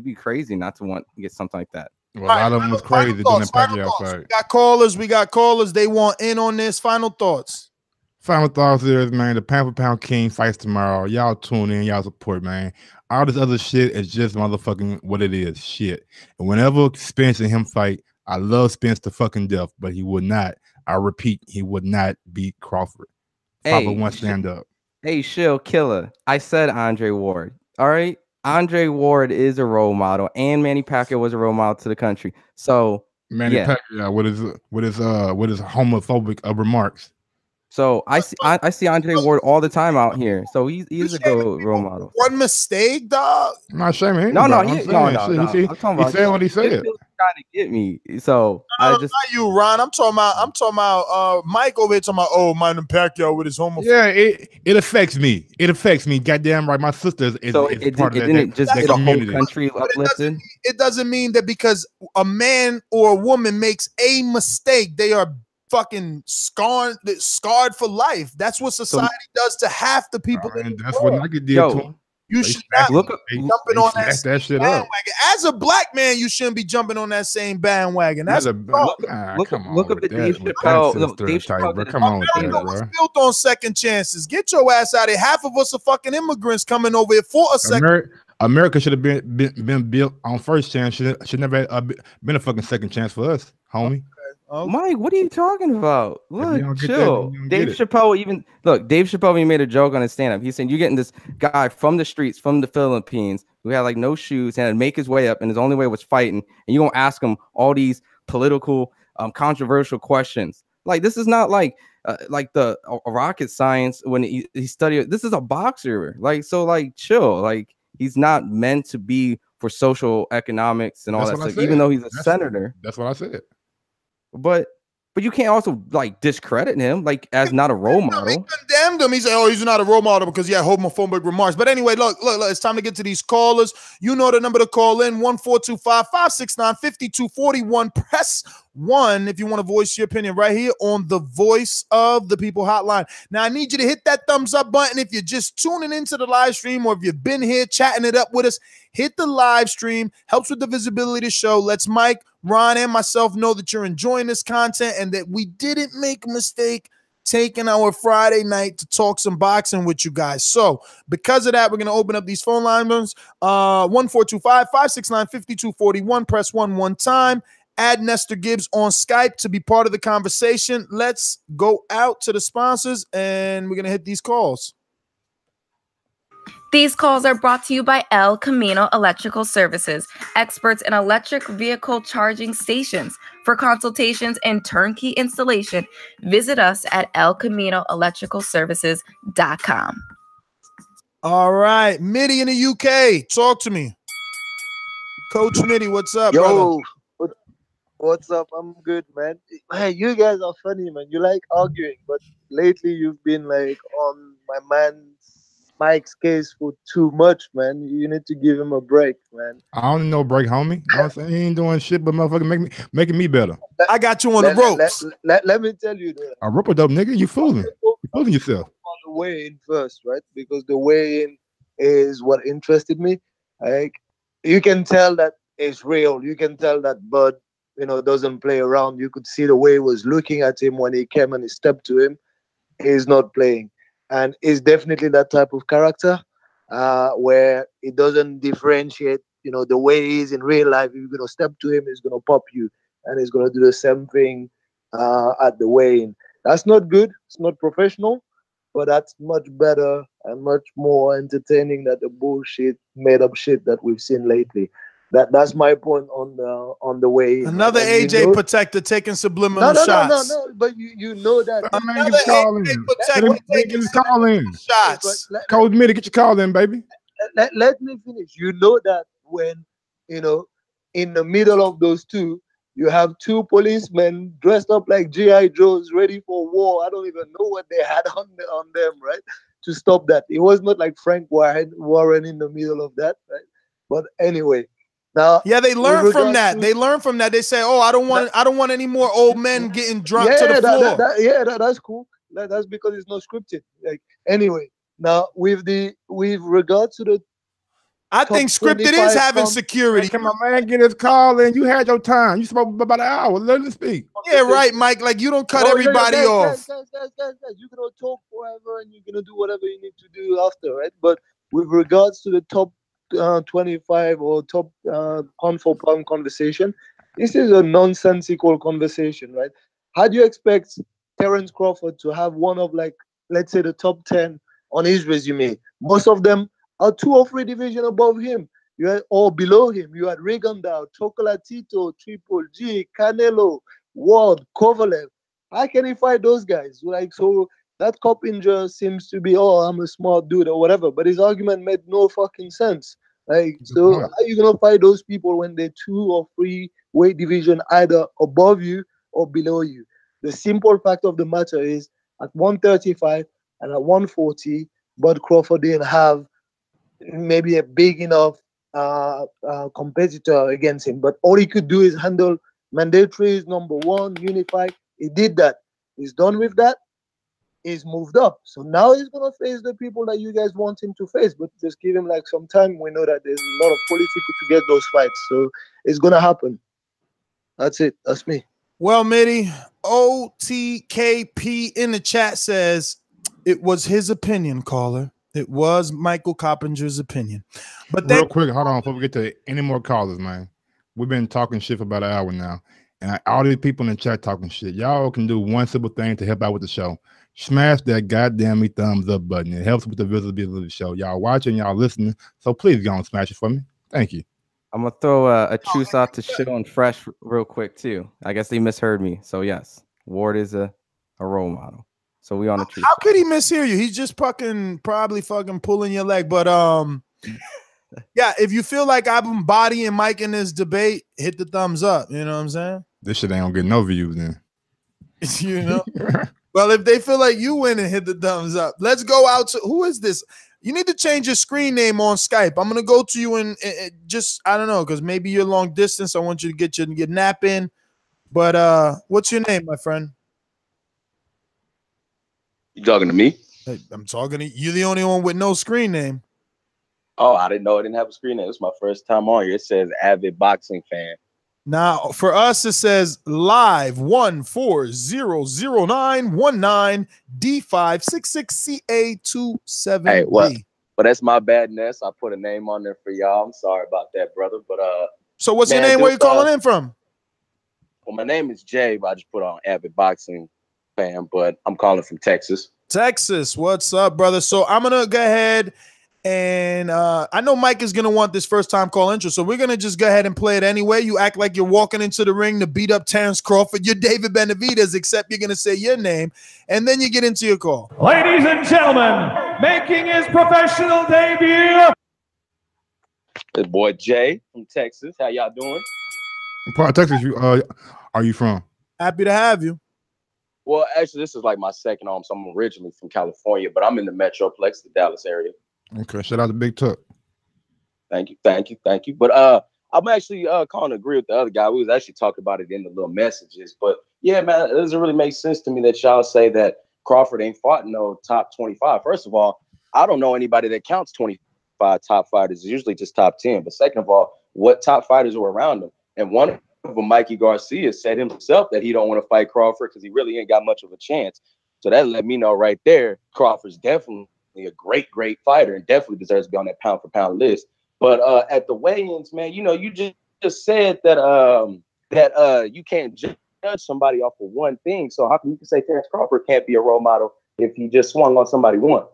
be crazy not to want to get something like that. Well, a lot of them was crazy doing the Pacquiao fight. We got callers. They want in on this. Final thoughts. Final thoughts is, man, the pound for pound king fights tomorrow. Y'all tune in, y'all support, man. All this other shit is just motherfucking what it is, shit. And whenever Spence and him fight, I love Spence to fucking death, but he would not, I repeat, he would not beat Crawford. 501 stand up. Hey, Shill Killer, I said Andre Ward, all right? Andre Ward is a role model, and Manny Pacquiao was a role model to the country. So, Manny Pacquiao with his homophobic remarks. So I see Andre Ward all the time out here. So he's a good role model. One mistake, dog. I'm not shaming him. No. He said what he said. Trying to get me. So not you, Ron. I'm talking about Mike over here talking about Manny Pacquiao with his homophobia. Yeah, it affects me. It affects me. Goddamn right. My sister is part of that. Didn't just get a whole country uplifted. It doesn't mean that because a man or a woman makes a mistake, they are fucking scarred for life. That's what society does to half the people. And that's what Nike did to him. You should not look be jumping on that shit bandwagon. up. As a black man, you shouldn't be jumping on that same bandwagon. That's Look up the Dave Chappelle. Dave Chappelle, bro. Come on with that, America bro. was built on second chances. Get your ass out of here. Half of us are fucking immigrants coming over here for a second. America should have been built on first chance. Should never been a fucking second chance for us, homie. Okay. Mike, what are you talking about? Look, chill. Dave it. Chappelle Dave Chappelle even made a joke on his stand-up. He's saying you're getting this guy from the streets, from the Philippines, who had like no shoes and had to make his way up, and his only way was fighting. And you're gonna ask him all these political, controversial questions. Like, this is not like the rocket science when he studied. This is a boxer. Like, so like chill. Like, he's not meant to be for social economics and all that stuff, even though he's a senator. That's what I said. But you can't also like discredit him like as not a role model. He condemned him. He said, "Oh, he's not a role model because he had homophobic remarks." But anyway, look, it's time to get to these callers. You know the number to call in: 1-425-569-5241. Press 1 if you want to voice your opinion right here on the Voice of the People hotline. Now, I need you to hit that thumbs up button if you're just tuning into the live stream, or if you've been here chatting it up with us. Hit the live stream. Helps with the visibility of the show. Let's Mike, Ron, and myself know that you're enjoying this content and that we didn't make a mistake taking our Friday night to talk some boxing with you guys. So because of that, we're going to open up these phone lines. 1-425-569-5241. Press 1 time. Add Nestor Gibbs on Skype to be part of the conversation. Let's go out to the sponsors, and we're going to hit these calls. These calls are brought to you by El Camino Electrical Services, experts in electric vehicle charging stations. For consultations and turnkey installation, visit us at elcaminoelectricalservices.com. All right, Mitty in the UK, talk to me. Coach Mitty, what's up, brother? What's up? I'm good, man. Hey, you guys are funny, man. You like arguing, but lately you've been like on my man Mike's case for too much, man. You need to give him a break, man. I don't need no break, homie. He ain't doing shit but motherfucking making me better. I got you on the ropes. Let me tell you that. A rope dope, nigga. You fooling. You fooling yourself. On the way in first, right? Because the way in is what interested me. Like, you can tell that it's real. You can tell that Bud, doesn't play around. You could see the way he was looking at him when he came and he stepped to him. He's not playing. And is definitely that type of character where it doesn't differentiate, the way he is in real life. If you're going to step to him, he's going to pop you. And he's going to do the same thing at the weigh-in. That's not good. It's not professional. But that's much better and much more entertaining than the bullshit, made-up shit that we've seen lately. That's my point on the way. Another AJ protector taking subliminal shots. No. But you know that. Another AJ protector taking subliminal shots. Coach Mitty, get your call in, baby. Let me finish. You know that when, in the middle of those two, you have two policemen dressed up like G.I. Joes ready for war. I don't even know what they had on them, right? To stop that. It was not like Frank Warren in the middle of that, right? But anyway. Now, yeah, they learn from that. They learn from that. They say, "Oh, I don't want any more old men getting drunk to the floor." That's cool. That's because it's not scripted. Like, anyway, now with regards to the, I think scripted is having security. Can my man get his call in? You had your time. You spoke about an hour. Let him speak. Yeah, right, Mike. Like, you don't cut everybody off. Guys, you're gonna talk forever and you're gonna do whatever you need to do after, right? But with regards to the top 25 or top pound for pound conversation, this is a nonsensical conversation, right? How do you expect Terence Crawford to have one of, like, let's say the top 10 on his resume? Most of them are 2 or 3 divisions above him, or below him. You had Rigondeaux, Chocolatito, Triple G, Canelo, Ward, Kovalev. How can he fight those guys? Like, so that Coppinger seems to be, I'm a smart dude or whatever, but his argument made no fucking sense. Like, so how are you gonna fight those people when they're 2 or 3 weight division either above you or below you? The simple fact of the matter is, at 135 and at 140, Bud Crawford didn't have maybe a big enough competitor against him, but all he could do is handle mandatories, number 1, unify. He did that. He's done with that. is moved up. So now he's gonna face the people that you guys want him to face, but just give him like some time. We know that there's a lot of politics to get those fights, so it's gonna happen. That's it. That's me. Well, Mitty, OTKP in the chat says it was his opinion, caller. It was Michael Coppinger's opinion. But real quick, hold on before we get to any more callers, man. We've been talking shit for about an hour now, and all these people in the chat talking shit. Y'all can do one simple thing to help out with the show. Smash that goddamn thumbs up button. It helps with the visibility of the show. Y'all watching, y'all listening. So please go and smash it for me. Thank you. I'm gonna throw a truce out to Show and Fresh real quick too. I guess they misheard me. So yes, Ward is a role model. So we on a truce. How could he mishear you? He's just probably pulling your leg. But yeah, if you feel like I've been bodying Mike in this debate, hit the thumbs up. You know what I'm saying? This shit ain't gonna get no views then. You know. Well, if they feel like you win and hit the thumbs up, let's go out to who is this? You need to change your screen name on Skype. I'm gonna go to you and just I don't know because maybe you're long distance. I want you to get your nap in. But what's your name, my friend? You talking to me? Hey, I'm talking to you. You're the only one with no screen name. Oh, I didn't know I didn't have a screen name. It's my first time on here. It says avid boxing fan. Now, for us, it says live 1400919 D566CA27B. Hey, well, that's my badness. I put a name on there for y'all. I'm sorry about that, brother. But so what's your name? Where you calling in from? Well, my name is Jay, but I just put on avid boxing fan. But I'm calling from Texas. Texas, what's up, brother? So I'm gonna go ahead. And I know Mike is going to want this first time call intro, so we're going to just go ahead and play it anyway. You act like you're walking into the ring to beat up Terence Crawford. You're David Benavidez, except you're going to say your name, and then you get into your call. Ladies and gentlemen, making his professional debut. This boy Jay from Texas. How y'all doing? What part of Texas are you from? Happy to have you. Well, actually, this is like my second home, so I'm originally from California, but I'm in the Metroplex, the Dallas area. Okay, shout out to Big Tuck. Thank you. But I'm actually calling to agree with the other guy. We was actually talking about it in the little messages. But yeah, man, it doesn't really make sense to me that y'all say that Crawford ain't fought no top 25. First of all, I don't know anybody that counts 25 top fighters. It's usually just top 10. But second of all, what top fighters are around him? And one of them, Mikey Garcia, said himself that he don't want to fight Crawford because he really ain't got much of a chance. So that let me know right there, Crawford's definitely a great fighter and definitely deserves to be on that pound for pound list. But at the weigh-ins, man, you know, you just said that you can't judge somebody off of one thing. So how can you say Terence Crawford can't be a role model if he just swung on somebody once?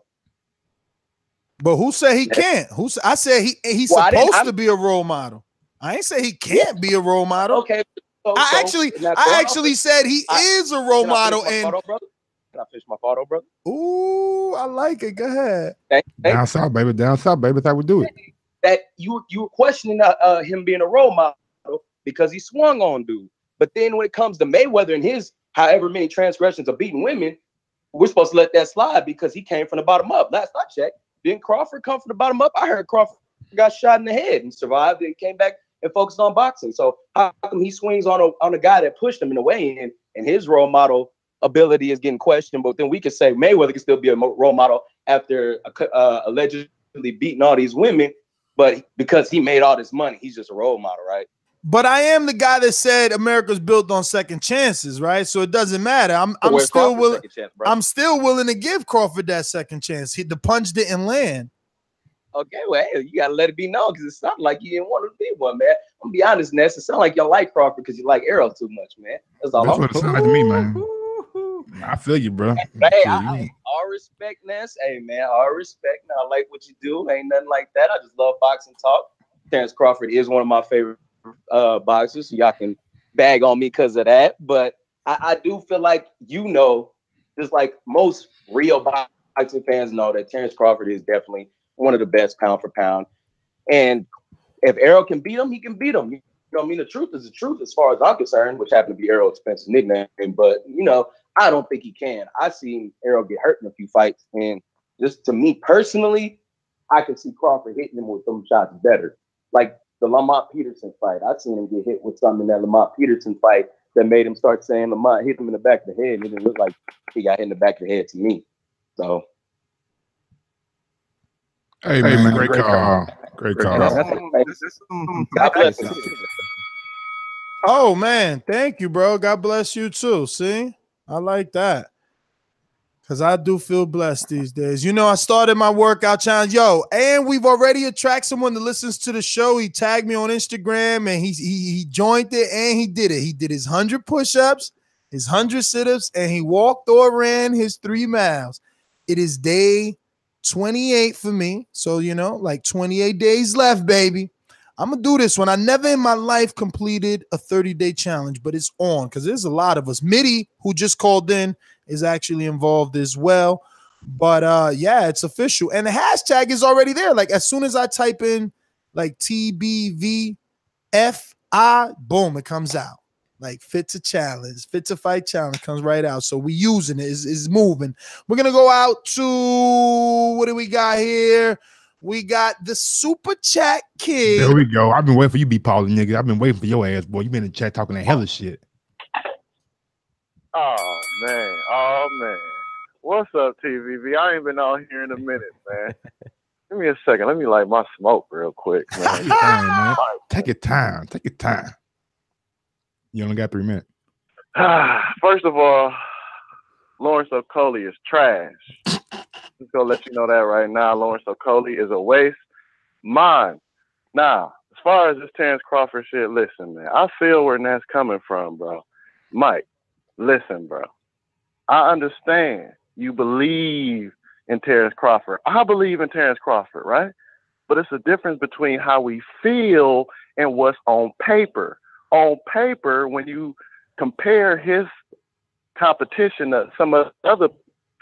But who said he can't? I said he's supposed to be a role model. I ain't say he can't be a role model. Okay. I actually said he is a role model. And can I finish my photo, brother? Ooh, I like it. Go ahead. Down south, baby. Down south, baby. That's how we do it. That you were questioning him being a role model because he swung on dude. But then when it comes to Mayweather and his however many transgressions of beating women, we're supposed to let that slide because he came from the bottom up. Last I checked, didn't Crawford come from the bottom up? I heard Crawford got shot in the head and survived and came back and focused on boxing. So how come he swings on a guy that pushed him in the weigh-in and his role model ability is getting questioned? But then we could say Mayweather can still be a role model after allegedly beating all these women, but because he made all this money, he's just a role model, right? But I am the guy that said America's built on second chances, right? So it doesn't matter. I'm still willing. I'm still willing to give Crawford that second chance. The punch didn't land. Okay, well, hey, you gotta let it be known because it sounded like you didn't want to be one, man. I'm gonna be honest, Ness. It sounds like you like Crawford because you like Arrow too much, man. That's all. That's what it sounds like to me, man. I feel you, bro. Hey, all respect, Ness. Hey, man, all respect. Now, I like what you do. Ain't nothing like that. I just love boxing talk. Terence Crawford is one of my favorite boxers. So y'all can bag on me because of that. But I do feel like, you know, just like most real boxing fans know that Terence Crawford is definitely one of the best pound for pound. And if Errol can beat him, he can beat him. You know what I mean? The truth is the truth as far as I'm concerned, which happened to be Errol's expensive nickname. But, you know, I don't think he can. I've seen Errol get hurt in a few fights. And just to me personally, I can see Crawford hitting him with some shots better. Like the Lamont Peterson fight. I've seen him get hit with something in that Lamont Peterson fight that made him start saying Lamont hit him in the back of the head, and it didn't look like he got hit in the back of the head to me. So, hey man, great call. Great call. God bless you. Oh man, thank you, bro. God bless you too. See, I like that. Because I do feel blessed these days. You know, I started my workout challenge. Yo, and we've already attracted someone that listens to the show. He tagged me on Instagram and he joined it and he did it. He did his 100 push-ups, his 100 sit-ups, and he walked or ran his 3 miles. It is day 28 for me. So, you know, like 28 days left, baby. I'm going to do this one. I never in my life completed a 30-day challenge, but it's on because there's a lot of us. Mitty, who just called in, is actually involved as well. But yeah, it's official. And the hashtag is already there. Like as soon as I type in like TBVFI, boom, it comes out. Like fit to challenge, fit to fight challenge comes right out. So we using it, is moving. We're gonna go out to what do we got here? We got the super chat kid. There we go. I've been waiting for you, be Paulie, nigga. I've been waiting for your ass, boy. You been in the chat talking that hella shit. Oh man. What's up, TVV? I ain't been out here in a minute, man. Give me a second. Let me light my smoke real quick, man. Man. Take your time. Take your time. You only got 3 minutes. First of all, Lawrence Okolie is trash. Just gonna let you know that right now. Lawrence Okolie is a waste. Mine. Now, as far as this Terence Crawford shit, listen, man. I feel where that's coming from, bro. Mike, listen, bro. I understand you believe in Terence Crawford. I believe in Terence Crawford, right? But it's a difference between how we feel and what's on paper. On paper, when you compare his competition to some of the other,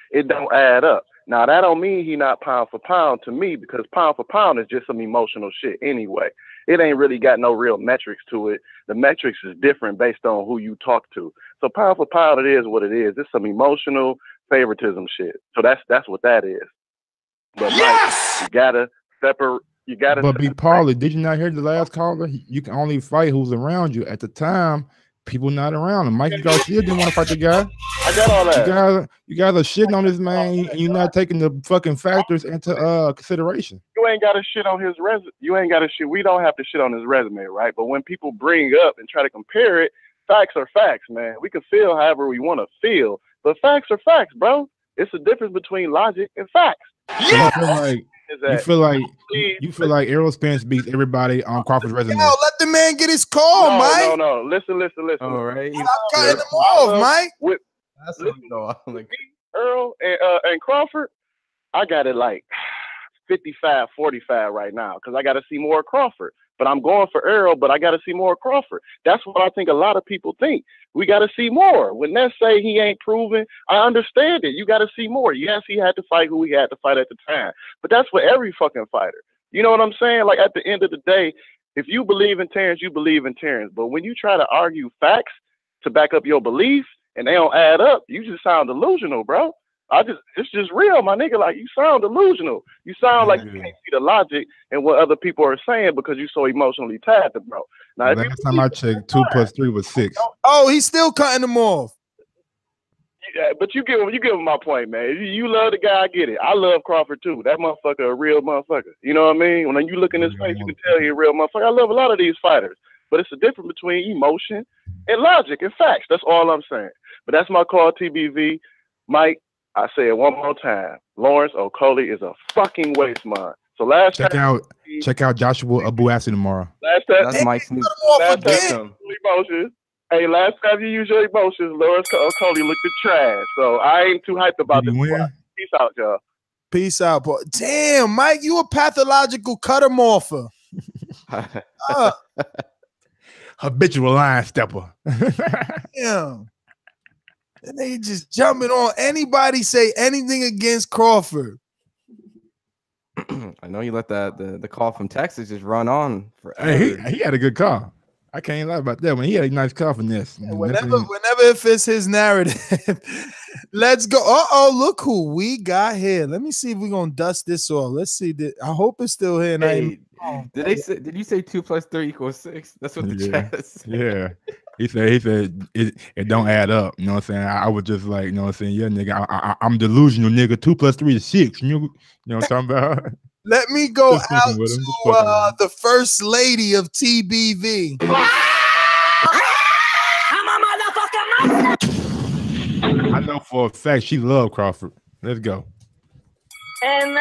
it don't add up. Now, that don't mean he not pound for pound to me, because pound for pound is just some emotional shit anyway. It ain't really got no real metrics to it. The metrics is different based on who you talk to. So pound for pound, it is what it is. It's some emotional favoritism shit. So that's what that is. But yes! Like, you gotta separate. You gotta. But be Paulie, did you not hear the last caller? You can only fight who's around you. At the time, people not around him. Mikey Garcia didn't want to fight the guy. I got all that. You guys are shitting on this man, and you're not taking the fucking factors into consideration. You ain't got to shit on his resume. You ain't got to shit. We don't have to shit on his resume, right? But when people bring up and try to compare it, facts are facts, man. We can feel however we want to feel, but facts are facts, bro. It's the difference between logic and facts. Yeah. You feel like Errol Spence beats everybody on Crawford's resume. Yo, let the man get his call, Mike. No. Listen. All right. Stop cutting him off, Mike. That's what you know. Earl and Crawford, I got it like 55-45 right now because I got to see more Crawford. But I'm going for Earl, but I got to see more Crawford. That's what I think a lot of people think. We got to see more. When they say he ain't proven, I understand it. You got to see more. Yes, he had to fight who he had to fight at the time. But that's for every fucking fighter. You know what I'm saying? Like, at the end of the day, if you believe in Terence, you believe in Terence. But when you try to argue facts to back up your belief and they don't add up, you just sound delusional, bro. It's just real, my nigga. Like, you sound delusional. You sound like you can't see the logic and what other people are saying because you're so emotionally tied to, bro. Now, last time I checked, 2 + 3 was 6. Oh, he's still cutting them off. Yeah, but you give him my point, man. You love the guy, I get it. I love Crawford too. That motherfucker a real motherfucker. You know what I mean? When you look in his face, you can tell he's a real motherfucker. I love a lot of these fighters, but it's the difference between emotion and logic and facts. That's all I'm saying. But that's my call, TBV. Mike, I say it one more time. Lawrence Okolie is a fucking waste, man. So check out Joshua Abuasi tomorrow. That's Mike's new. Last time you use your emotions, Lawrence Okolie looked at trash. So I ain't too hyped about this. Peace out, y'all. Peace out, boy. Damn, Mike, you a pathological cutter morpher. Habitual line stepper. Damn. And they just jumping on anybody say anything against Crawford. I know you let the call from Texas just run on forever. Hey, he had a good call. I can't lie about that one. He had a nice call from this. Whenever it fits his narrative. Let's go. Look who we got here. Let me see if we're gonna dust this off. Let's see. I hope it's still here. Did you say 2 + 3 = 6? That's what the chat said. Yeah. He said it don't add up. You know what I'm saying? I was just like, you know what I'm saying? Yeah, nigga, I'm delusional, nigga. 2 + 3 is 6. You know what I'm talking about? Let me go Just out fucking with him. Just fucking with him. to the first lady of TBV. I know for a fact she loved Crawford. Let's go. And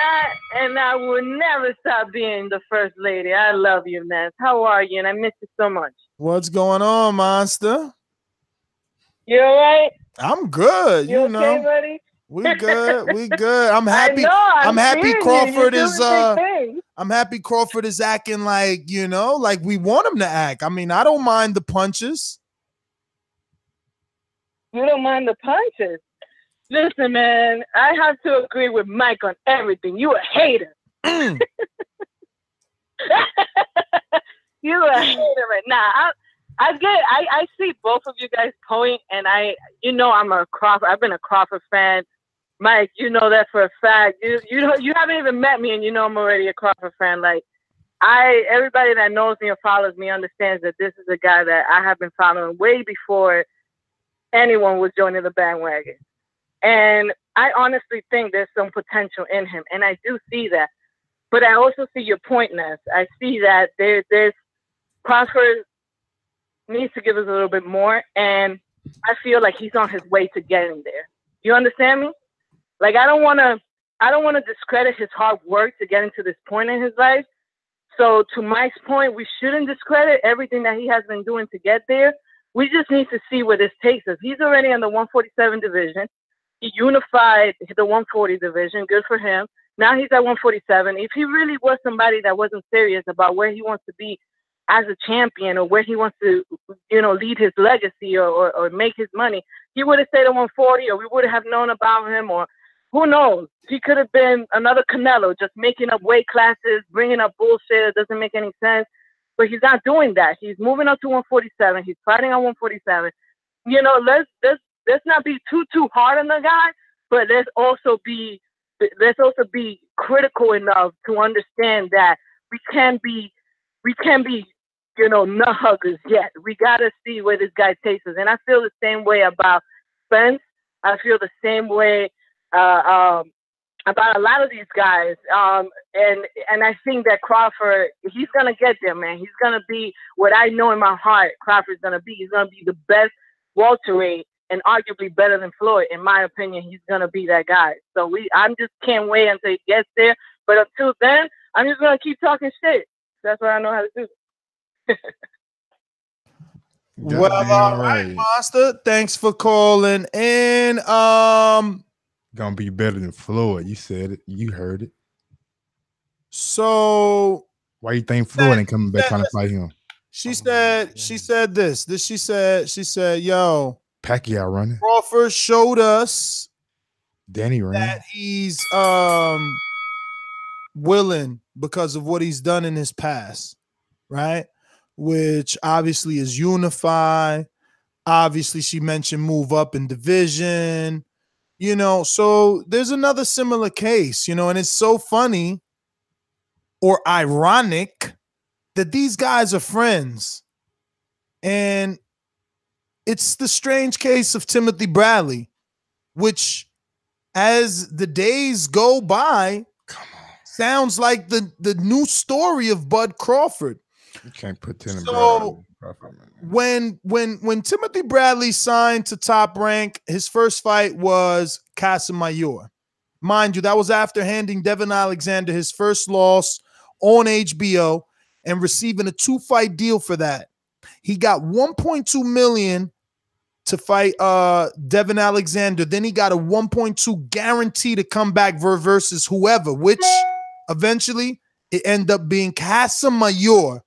I will never stop being the first lady. I love you, Ness. How are you? And I miss you so much. What's going on, Monster? You all right? I'm good. You know, okay, buddy? we good. We good. I'm happy. I know, I'm happy seeing Crawford you. You're is doing big things. I'm happy Crawford is acting like, you know, like we want him to act. I mean, I don't mind the punches. You don't mind the punches? Listen, man, I have to agree with Mike on everything. You a hater. You a hater right now. I see both of you guys point, and I'm a Crawford. I've been a Crawford fan. Mike, you know that for a fact. You haven't even met me, and you know I'm already a Crawford fan. Like everybody that knows me or follows me understands that this is a guy that I have been following way before anyone was joining the bandwagon. And I honestly think there's some potential in him, and I do see that. But I also see your point, Ness. I see that there's Crawford needs to give us a little bit more, and I feel like he's on his way to getting there. You understand me? Like I don't want to discredit his hard work to get into this point in his life. So to Mike's point, we shouldn't discredit everything that he has been doing to get there. We just need to see where this takes us. He's already in the 147 division. He unified the 140 division. Good for him. Now he's at 147. If he really was somebody that wasn't serious about where he wants to be as a champion or where he wants to, lead his legacy or make his money, he would have stayed at 140, or we would have known about him, or who knows? He could have been another Canelo, just making up weight classes, bringing up bullshit that doesn't make any sense. But he's not doing that. He's moving up to 147. He's fighting on 147. Let's not be too hard on the guy, but let's also be critical enough to understand that we can't be nut huggers yet. We gotta see where this guy takes us. And I feel the same way about Spence. I feel the same way about a lot of these guys. And I think that Crawford, he's gonna get there, man. He's gonna be what I know in my heart Crawford's gonna be. He's gonna be the best welterweight, and arguably better than Floyd. In my opinion, he's going to be that guy. So I'm just can't wait until he gets there. But until then, I'm just going to keep talking shit. That's what I know how to do. Well, all right, Monster. Thanks for calling in. Gonna be better than Floyd. You said it. You heard it. So why you think Floyd ain't coming back trying to fight him? She said this. She said, yo, Pacquiao running. Crawford showed us Danny running that he's willing because of what he's done in his past, right? Which obviously is unify. Obviously, she mentioned move up in division, so there's another similar case, and it's so funny or ironic that these guys are friends. And it's the strange case of Timothy Bradley, which as the days go by, sounds like the new story of Bud Crawford. You can't put Timothy Bradley. When Timothy Bradley signed to Top Rank, his first fight was Casamayor. Mind you, that was after handing Devin Alexander his first loss on HBO and receiving a 2-fight deal for that. He got $1.2 million to fight Devin Alexander. Then he got a 1.2 guarantee to come back versus whoever, which eventually it ended up being Casamayor,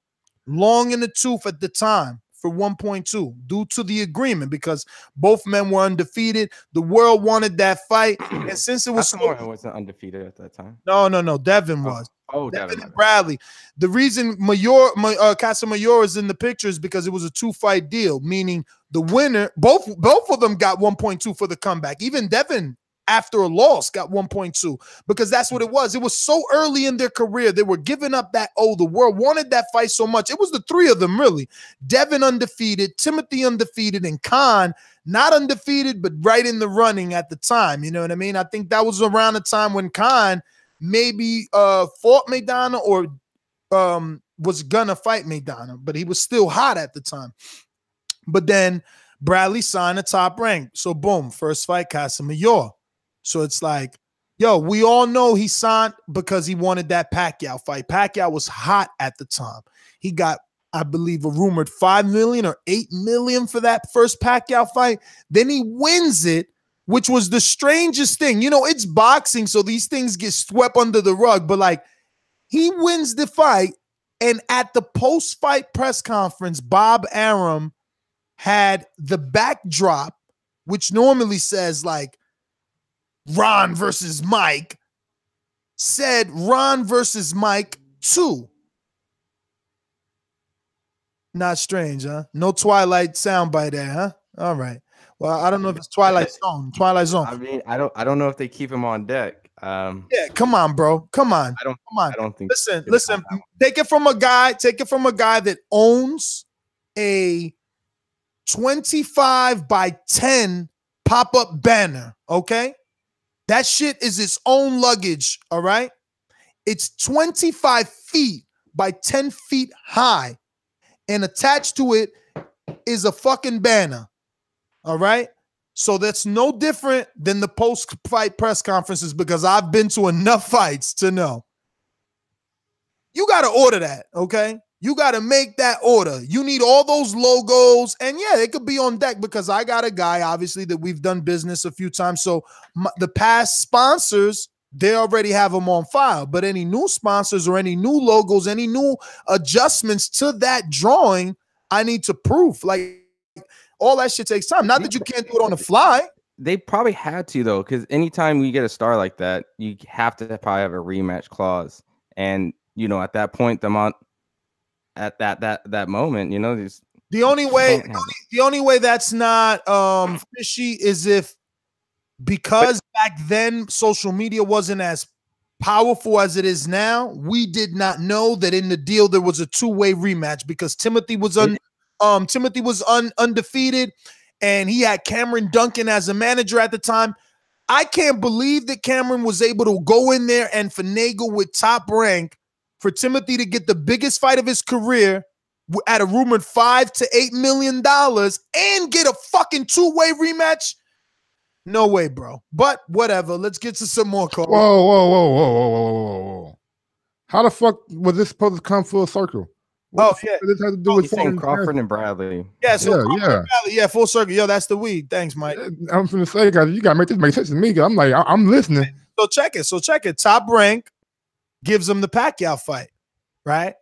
long in the tooth at the time, for 1.2 due to the agreement, because both men were undefeated. The world wanted that fight, and since it was Casamayor wasn't undefeated at that time. No, Devin was. Devin and Bradley. The reason Casamayor is in the picture is because it was a 2-fight deal, meaning the winner, both of them got 1.2 for the comeback. Even Devin after a loss got 1.2 because that's what it was. It was so early in their career. They were giving up that, the world wanted that fight so much. It was the three of them, really. Devin undefeated, Timothy undefeated, and Khan not undefeated, but right in the running at the time. You know what I mean? I think that was around the time when Khan maybe fought Maidana or was gonna fight Maidana, but he was still hot at the time. But then Bradley signed a Top Rank. So boom, first fight, Casamayor. So it's like, yo, we all know he signed because he wanted that Pacquiao fight. Pacquiao was hot at the time. He got, I believe, a rumored $5 million or $8 million for that first Pacquiao fight. Then he wins it, which was the strangest thing. You know, it's boxing, so these things get swept under the rug. But like, he wins the fight, and at the post-fight press conference, Bob Arum had the backdrop, which normally says like Ron versus Mike, said Ron versus Mike 2. Not strange, huh? No Twilight soundbite there, huh? All right. Well, I don't know if it's Twilight Zone. Twilight Zone. I mean, I don't know if they keep him on deck. Yeah, come on, bro. Come on. Come on. I don't think. Listen. Take it from a guy that owns a 25 by 10 pop-up banner. Okay, that shit is its own luggage. All right, it's 25 feet by 10 feet high. And attached to it is a fucking banner. All right. So that's no different than the post-fight press conferences because I've been to enough fights to know. You got to order that. Okay. You got to make that order. You need all those logos. And yeah, it could be on deck because I got a guy, obviously, that we've done business a few times. So the past sponsors, they already have them on file, but any new sponsors or any new logos, any new adjustments to that drawing, I need to proof. Like all that shit takes time. Not that you can't do it on the fly. They probably had to though, because anytime you get a star like that, you have to probably have a rematch clause. And you know, at that point, at that moment, you know, the only way that's not fishy is if. Because back then social media wasn't as powerful as it is now, we did not know that in the deal there was a two-way rematch because Timothy was undefeated and he had Cameron Duncan as a manager at the time. I can't believe that Cameron was able to go in there and finagle with Top Rank for Timothy to get the biggest fight of his career at a rumored $5 to $8 million and get a fucking two-way rematch. No way, bro. But whatever. Let's get to some more calls. Whoa. How the fuck was this supposed to come full circle? What yeah. This has to do with Crawford and Bradley. Yeah, so Bradley, full circle. Yo, that's the weed. Thanks, Mike. I'm finna say, guys, you gotta make this make sense to me. I'm like, I'm listening. So check it. Top Rank gives him the Pacquiao fight, right?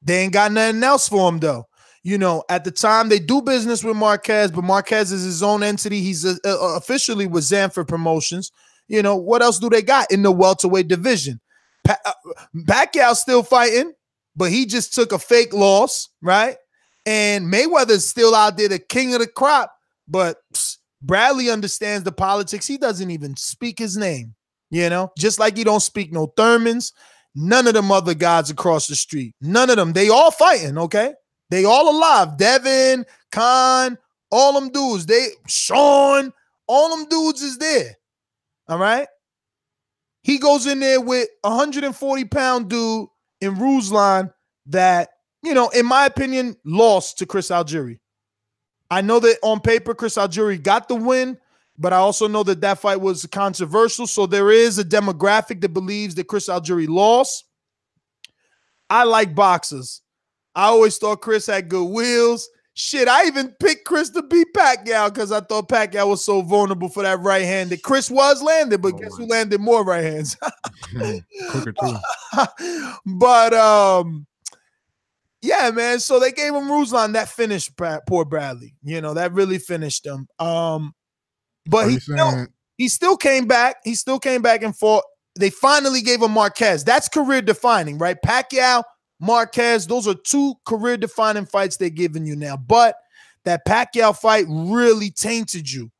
They ain't got nothing else for him though. You know, at the time they do business with Marquez, but Marquez is his own entity. He's officially with Zanford Promotions. You know, what else do they got in the welterweight division? Pacquiao still fighting, but he just took a fake loss, right? And Mayweather's still out there, the king of the crop. But Bradley understands the politics. He doesn't even speak his name, you know, just like he don't speak no Thurmans. None of them other guys across the street. None of them. They all fighting, okay? They all alive. Devin, Khan, all them dudes. Sean, all them dudes is there. All right? He goes in there with a 140-pound dude in Ruslan that, you know, in my opinion, lost to Chris Algieri. I know that on paper, Chris Algieri got the win, but I also know that that fight was controversial. So there is a demographic that believes that Chris Algieri lost. I like boxers. I always thought Chris had good wheels. Shit, I even picked Chris to beat Pacquiao because I thought Pacquiao was so vulnerable for that right hand that Chris was landing, but guess who landed more right hands? Quicker too. But yeah, man. So they gave him Ruslan. That finished poor Bradley. You know, that really finished him. But he still came back. He still came back and fought. They finally gave him Marquez. That's career defining, right? Pacquiao, Marquez, those are two career-defining fights they're giving you now. But that Pacquiao fight really tainted you.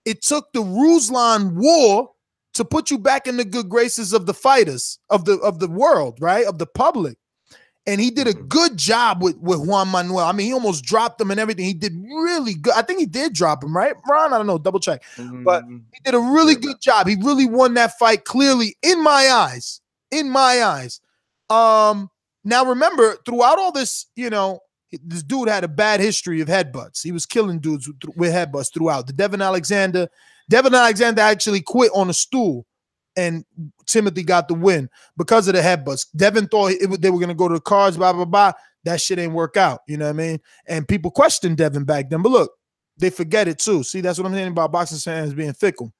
it took the Ruslan war to put you back in the good graces of the fighters, of the world, right? Of the public. And he did a good job with Juan Manuel. I mean, he almost dropped him and everything. He did really good. I think he did drop him, right, Ron? I don't know. Double check. But he did a really good job. He really won that fight clearly in my eyes. In my eyes. Now, remember, throughout all this, you know, this dude had a bad history of headbutts. He was killing dudes with headbutts throughout. The Devin Alexander actually quit on a stool, and Timothy got the win because of the headbutts. Devin thought they were going to go to the cards, blah, blah, blah. That shit ain't work out. You know what I mean? And people questioned Devin back then. But look, they forget it too. See, that's what I'm saying about boxing fans being fickle.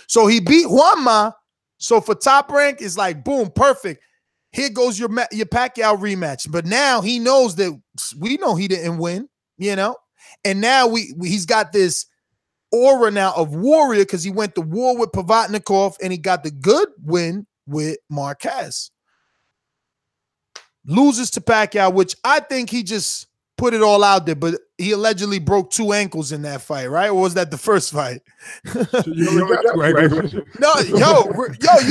So he beat Juanma. So for Top Rank, it's like, boom, perfect. Here goes your Pacquiao rematch. But now he knows that we know he didn't win, you know? And now he's got this aura now of warrior because he went to war with Pavatnikov and he got the good win with Marquez. Loses to Pacquiao, which I think he just put it all out there, but he allegedly broke 2 ankles in that fight, right? Or was that the first fight? No, you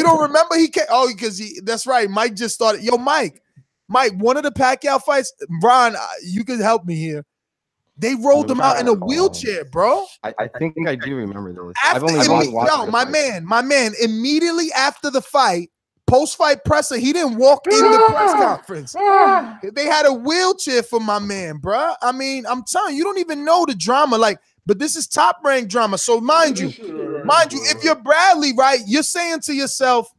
don't remember? He can't. Oh, because that's right. Mike just started. Yo, Mike, one of the Pacquiao fights, Ron, you can help me here. They rolled him out in a wheelchair, bro. I think I do remember this. I've only watched my man, immediately after the fight, post-fight presser, he didn't walk in the press conference. They had a wheelchair for my man, bro. I mean, I'm telling you, you don't even know the drama. Like, but this is Top Rank drama. So mind you, if you're Bradley, right, you're saying to yourself,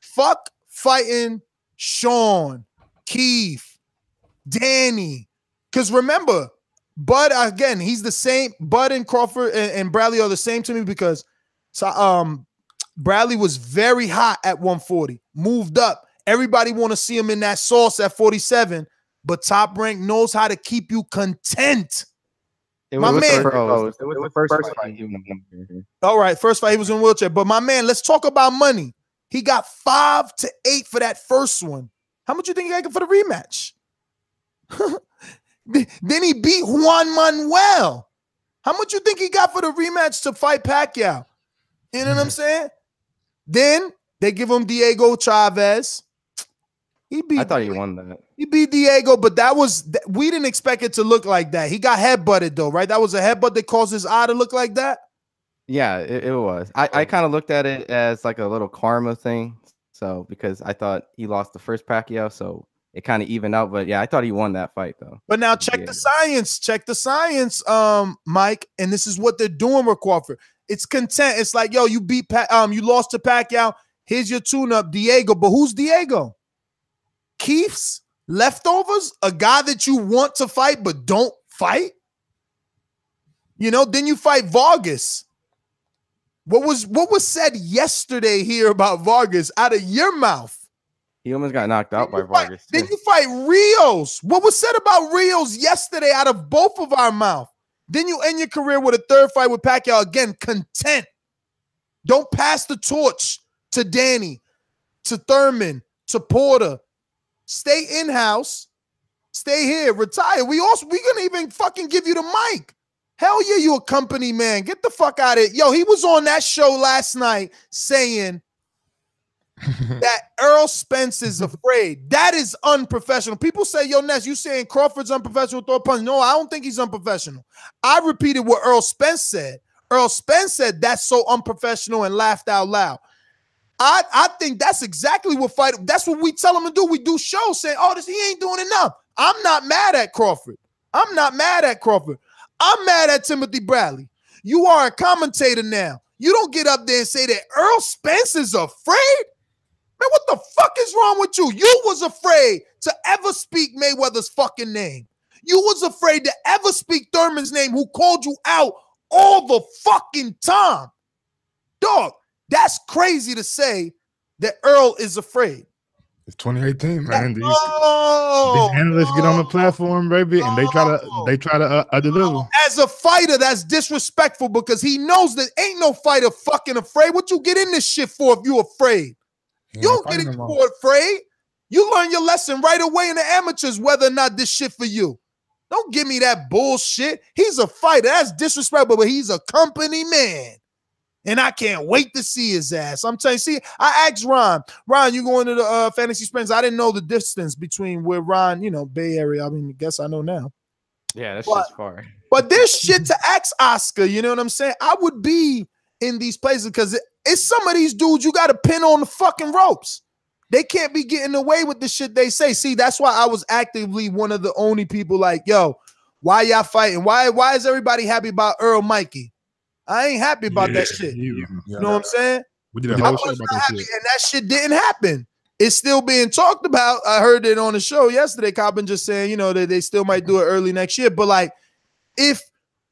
fuck fighting Sean, Keith, Danny. Because remember, Bud, again, he's the same. Bud and Crawford and Bradley are the same to me because Bradley was very hot at 140, moved up. Everybody want to see him in that sauce at 47, but Top Rank knows how to keep you content. It was the first fight. All right, first fight he was in a wheelchair. But my man, let's talk about money. He got 5 to 8 for that first one. How much you think he got for the rematch? Then he beat Juan Manuel. How much you think he got for the rematch to fight Pacquiao? You know what I'm saying? Then they give him Diego Chavez. I thought he won that. He beat Diego, but we didn't expect it to look like that. He got headbutted though, right? That was a headbutt that caused his eye to look like that. Yeah, it was. I kind of looked at it as like a little karma thing. So because I thought he lost the first Pacquiao, so it kind of evened out. But yeah, I thought he won that fight though. But now check the science. Check the science, Mike. And this is what they're doing with Crawford. It's content. It's like, yo, you lost to Pacquiao. Here's your tune-up, Diego. But who's Diego? Keith's leftovers? A guy that you want to fight but don't fight? You know, then you fight Vargas. What was said yesterday here about Vargas out of your mouth? He almost got knocked out by Vargas. Then you fight Rios. What was said about Rios yesterday out of both of our mouth? Then you end your career with a third fight with Pacquiao. Again, content. Don't pass the torch to Danny, to Thurman, to Porter. Stay in-house. Stay here. Retire. We're gonna even fucking give you the mic. Hell yeah, you a company man. Get the fuck out of it. Yo, he was on that show last night saying that Earl Spence is afraid. That is unprofessional. People say, yo, Ness, you saying Crawford's unprofessional throw a punch. No, I don't think he's unprofessional. I repeated what Earl Spence said. Earl Spence said that's so unprofessional and laughed out loud. I think that's exactly what that's what we tell him to do. We do shows saying, oh, he ain't doing enough. I'm not mad at Crawford. I'm mad at Timothy Bradley. You are a commentator now. You don't get up there and say that Earl Spence is afraid. Man, what the fuck is wrong with you? You was afraid to ever speak Mayweather's fucking name. You was afraid to ever speak Thurman's name, who called you out all the fucking time. Dog, that's crazy to say that Earl is afraid. It's 2018, man. These analysts get on the platform, baby, and they try to deliver. As a fighter, that's disrespectful because he knows that ain't no fighter fucking afraid. What you get in this shit for if you afraid? You don't get it for afraid. You learn your lesson right away in the amateurs whether or not this shit for you. Don't give me that bullshit. He's a fighter. That's disrespectful, but he's a company man. And I can't wait to see his ass. I'm telling you, see, I asked Ron, you going to the Fantasy Springs? I didn't know the distance between where Ron, Bay Area. I mean, I guess I know now. Yeah, that's just far. But there's shit to ask Oscar, you know what I'm saying? I would be in these places because it's some of these dudes you got to pin on the fucking ropes. They can't be getting away with the shit they say. See, that's why I was actively one of the only people like, yo, why y'all fighting? Why is everybody happy about Earl Mikey? I ain't happy about that shit. You know what I'm saying? We did a whole show about that shit. And that shit didn't happen. It's still being talked about. I heard it on the show yesterday. Coppinger just saying, that they still might do it early next year. But like, if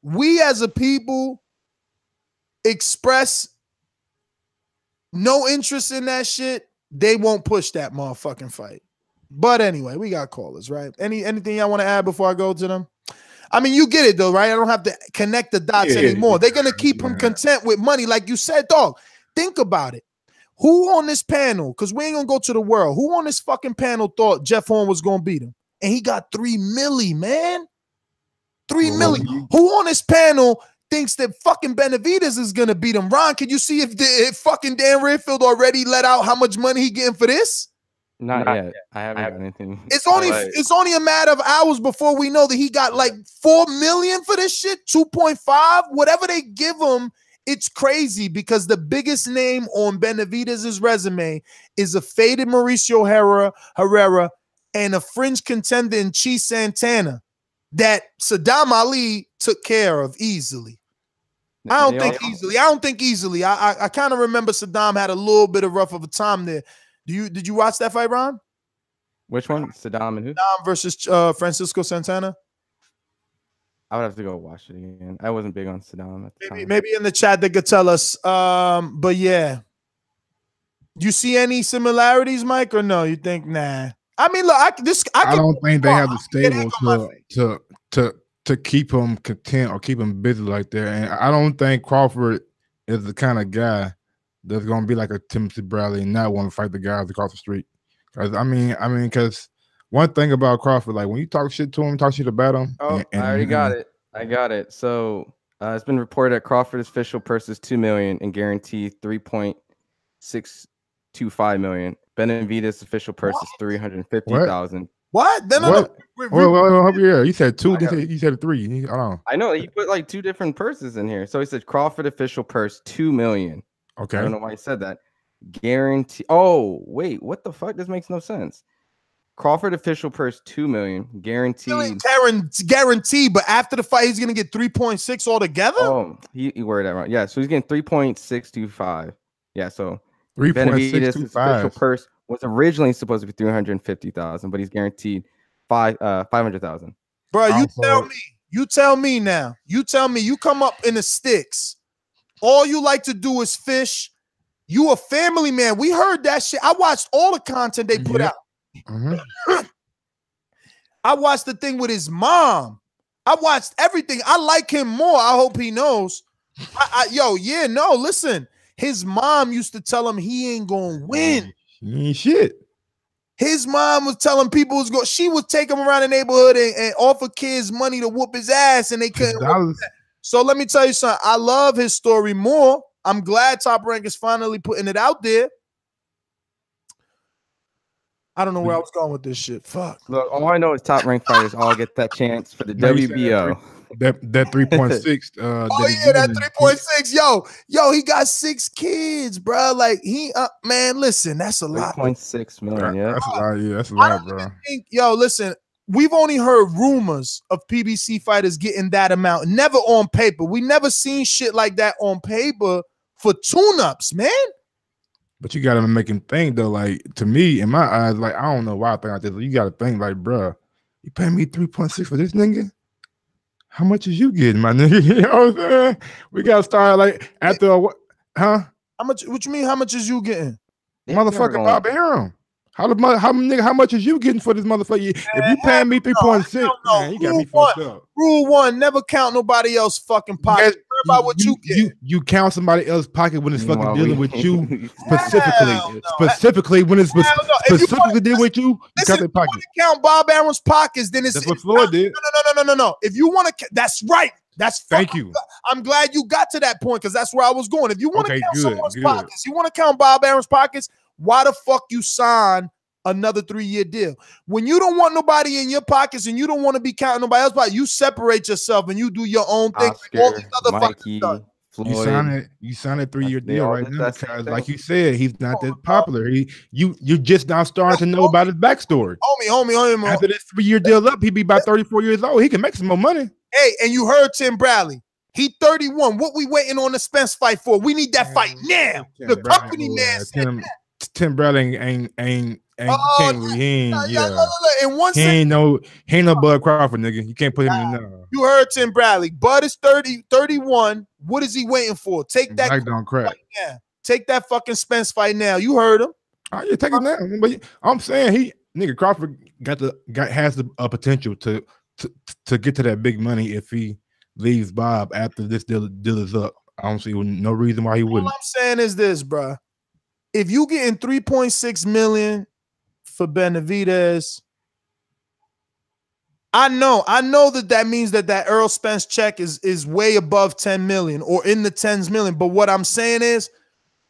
we as a people express no interest in that shit, they won't push that motherfucking fight. But anyway, we got callers, right? Anything y'all want to add before I go to them? I mean, you get it though, right? I don't have to connect the dots anymore. They're going to keep him content with money. Like you said, dog, think about it. Who on this panel, because we ain't going to go to the world, who on this fucking panel thought Jeff Horn was going to beat him? And he got $3 million, man. $3 million. Who on this panel thinks that fucking Benavidez is going to beat him? Ron, can you see if fucking Dan Redfield already let out how much money he getting for this? Not yet. I haven't got anything. It's only a matter of hours before we know that he got like $4 million for this shit, 2.5, whatever they give him. It's crazy because the biggest name on Benavidez's resume is a faded Mauricio Herrera and a fringe contender in Chi Santana that Saddam Ali took care of easily. I don't think easily. I kind of remember Saddam had a little bit of rough of a time there. Did you watch that fight, Ron? Which one? Saddam and who? Saddam versus Francisco Santana. I would have to go watch it again. I wasn't big on Saddam at the time. Maybe in the chat they could tell us. But yeah. You see any similarities, Mike, or no? You think nah? I mean, look, I don't think they have the stable to keep him content or keep him busy like that. And I don't think Crawford is the kind of guy that's gonna be like a Timothy Bradley and not want to fight the guys across the street. Because because one thing about Crawford, like when you talk shit to him, talk shit about him. I already got it. I got it. So it's been reported that Crawford's official purse is $2 million and guaranteed $3.625 million. Benavidez' official purse is $350,000. What? Yeah, you said two. You said three. I know he put like two different purses in here. So he said Crawford official purse $2 million. Okay. I don't know why he said that. Guarantee. Oh wait, what the fuck? This makes no sense. Crawford official purse $2 million guaranteed. Guaranteed, but after the fight, he's gonna get 3.6 altogether. Oh, he worded that wrong. Yeah, so he's getting 3.625. Yeah, so 3.625. official purse was originally supposed to be 350,000, but he's guaranteed 500,000. Bro, you tell me now. You tell me. You come up in the sticks. All you like to do is fish. You a family man. We heard that shit. I watched all the content they put out. I watched the thing with his mom. I watched everything. I like him more. I hope he knows. Listen. His mom used to tell him he ain't gonna win. He ain't shit. His mom was telling people she would take him around the neighborhood and offer kids money to whoop his ass, and they couldn't. So let me tell you something. I love his story more. I'm glad Top Rank is finally putting it out there. I don't know where I was going with this shit. Fuck. Look, all I know is Top Rank fighters all get that chance for the WBO. That 3.6. That 3.6. Yo, he got 6 kids, bro. Like man, listen, that's a lot. 3.6 million. Yeah, that's a lot. Yeah, that's a lot, bro. Listen, we've only heard rumors of PBC fighters getting that amount, never on paper. We never seen shit like that on paper for tune-ups, man. But you got to make him think though. Like to me, in my eyes, like I don't know why I think like this. You got to think like, bro, you paying me 3.6 for this nigga? How much is you getting, my nigga? You know what I'm saying? We got to start like after what? Huh? How much? What you mean? How much is you getting? Motherfucker, Bob Arum. How much is you getting for this motherfucker? If you paying me 3.6, man, you got me fucked up. Rule 1: never count nobody else fucking pocket. about what you get. You count somebody else's pocket when it's fucking Meanwhile, dealing we- with you specifically. Specifically when it's specifically dealing with you, you count their pocket. If you want to count Bob Aaron's pockets, then it's That's what Floyd did. No. If you want to, that's right. Thank you. I'm glad you got to that point because that's where I was going. If you want to count someone's good. pockets, you want to count Bob Aaron's pockets, why the fuck you sign another 3-year deal? When you don't want nobody in your pockets and you don't want to be counting nobody else's pockets, you separate yourself and you do your own thing. Oscar, All these other Mikey, fuckers Floyd. You sign a 3-year They deal all right did now that same because, thing. like you said, he's not that popular. You just now starting to know about his backstory. Homie. After this 3-year deal up, he be about 34 years old. He can make some more money. Hey, and you heard Tim Bradley. He 31. What we waiting on the Spence fight for? We need that fight now. The company man said Tim Bradley ain't he ain't no Bud Crawford, nigga. You can't put him in there. You heard Tim Bradley. Bud is 31. What is he waiting for? Take that don't crack. fight now. Take that fucking Spence fight now. You heard him. Oh, yeah, take it now. But I'm saying Crawford has the potential to get to that big money if he leaves Bob after this deal is up. I don't see no reason why he wouldn't. All I'm saying is this, bro. If you getting 3.6 million for Benavidez, I know that means that Earl Spence check is way above 10 million or in the tens million. But what I'm saying is,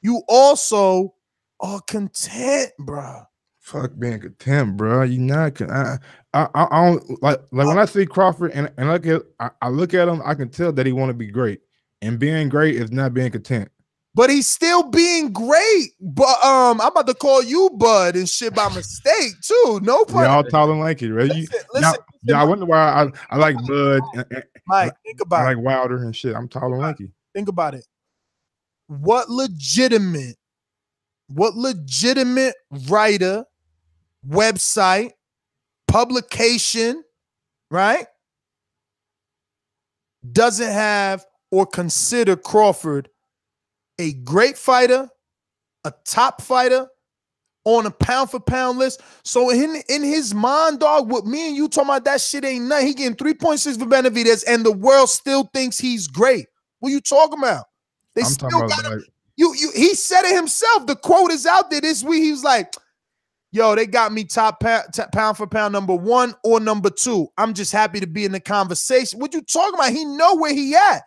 you also are content, bro. Fuck being content, bro. You not. I don't like when I see Crawford and I look at him. I can tell that he want to be great, and being great is not being content. But he's still being great. But I'm about to call you Bud and shit by mistake too. No pun. Y'all tall and lanky, right? Listen, I wonder why I like Bud. Mike, think about it. I like Wilder and shit. I'm tall and lanky. Think about it. What legitimate writer, website, publication, right, doesn't have or consider Crawford a great fighter, a top fighter on a pound for pound list? So in his mind, dog, with me and you talking about that shit ain't nothing. He getting 3.6 for Benavidez and the world still thinks he's great. What you talking about? They still got him. He said it himself. The quote is out there this week. He was like, yo, they got me top pound for pound number 1 or number 2. I'm just happy to be in the conversation. What you talking about? He know where he at.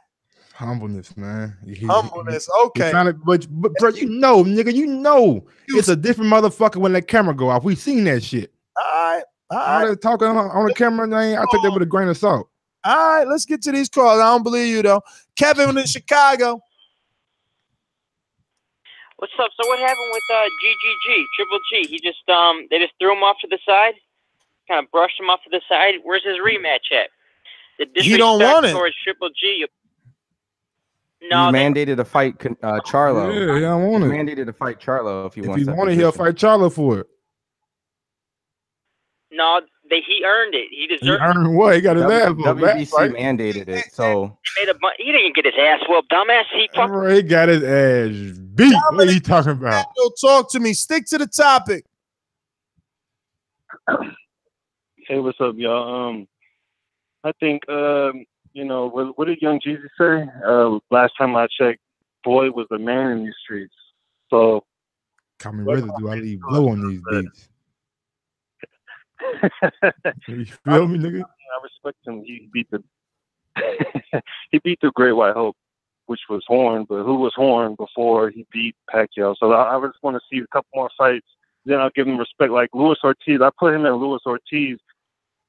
Humbleness, man. Humbleness, okay. But bro, nigga, it's a different motherfucker when that camera go off. We seen that shit. All right. Talking on the camera, I take that with a grain of salt. All right, let's get to these calls. I don't believe you though. Kevin in Chicago. What's up? So what happened with GGG, Triple G? He just they just threw him off to the side, kind of brushed him off to the side. Where's his rematch at? The He don't want it. towards Triple G. He mandated to fight Charlo. Yeah, he don't want it. He mandated to fight Charlo if he wants. If he wanted, he'll fight Charlo for it. No, he earned it. He deserved. He earned what? He got his ass whooped. WBC mandated it, so He didn't get his ass whooped, dumbass. He got his ass beat. What are you talking about? Talk to me. Stick to the topic. Hey, what's up, y'all? I think what did Young Jeezy say? Last time I checked, Boy was the man in these streets. So, Call me rather do I leave blow on these beats? You feel me, nigga? I respect him. He beat the he beat the Great White Hope, which was Horn, but who was Horn before he beat Pacquiao? So I just want to see a couple more fights. Then I'll give him respect. Like Luis Ortiz, I put him and Luis Ortiz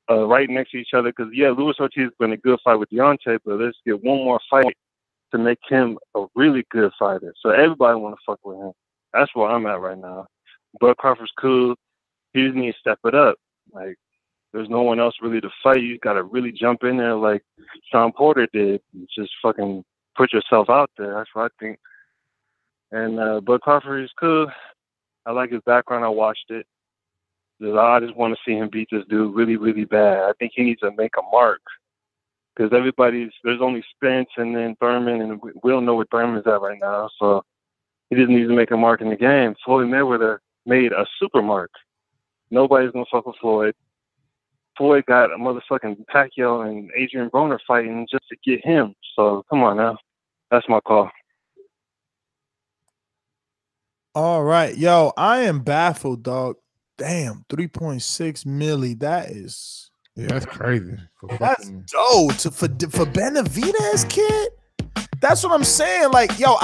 right next to each other because Luis Ortiz has been a good fight with Deontay, but let's get one more fight to make him a really good fighter. So everybody want to fuck with him. That's where I'm at right now. Bud Crawford's cool. He just needs to step it up. Like, there's no one else really to fight. You got to really jump in there like Sean Porter did. Just fucking put yourself out there. That's what I think. And Bud Crawford is cool. I like his background. I watched it. I just want to see him beat this dude really, really bad. I think he needs to make a mark because there's only Spence and then Thurman, and we don't know where Thurman's at right now. So he just needs to make a mark in the game. Floyd Mayweather made a super mark. Nobody's going to fuck with Floyd. Floyd got a motherfucking Pacquiao and Adrian Broner fighting just to get him. So come on now. That's my call. All right, yo, I am baffled, dog. Damn, 3.6 milli. That is that's crazy. That's dope for Benavidez, kid. That's what I'm saying. Like, yo,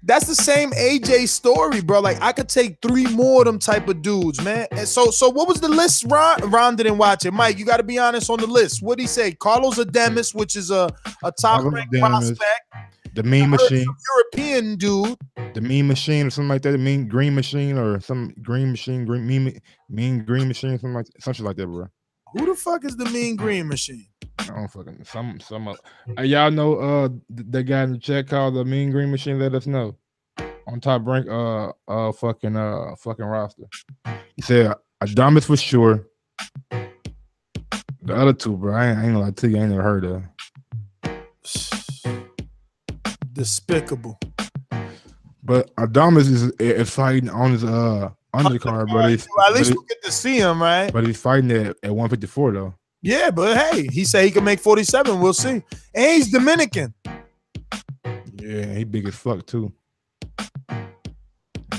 that's the same AJ story, bro. Like, I could take 3 more of them type of dudes, man. And so what was the list, Ron? Ron didn't watch it. Mike, you got to be honest on the list. What'd he say? Carlos Ademis, which is a top-ranked prospect. The Mean Machine. European dude. The Mean Machine or something like that. The Mean Green Machine or some Green Machine, Mean Green Machine, something like that, bro. Who the fuck is the Mean Green Machine? I don't fucking y'all know the guy in the chat called the Mean Green Machine. Let us know on top rank fucking roster. He said Adamas for sure. The other two, bro, I ain't gonna lie to you, I ain't never heard of. Despicable. But Adamas is fighting on his undercard, but at least we'll get to see him, right? But he's fighting at 154 though. Yeah, but hey, he said he can make 47. We'll see. And he's Dominican. Yeah, he big as fuck too. I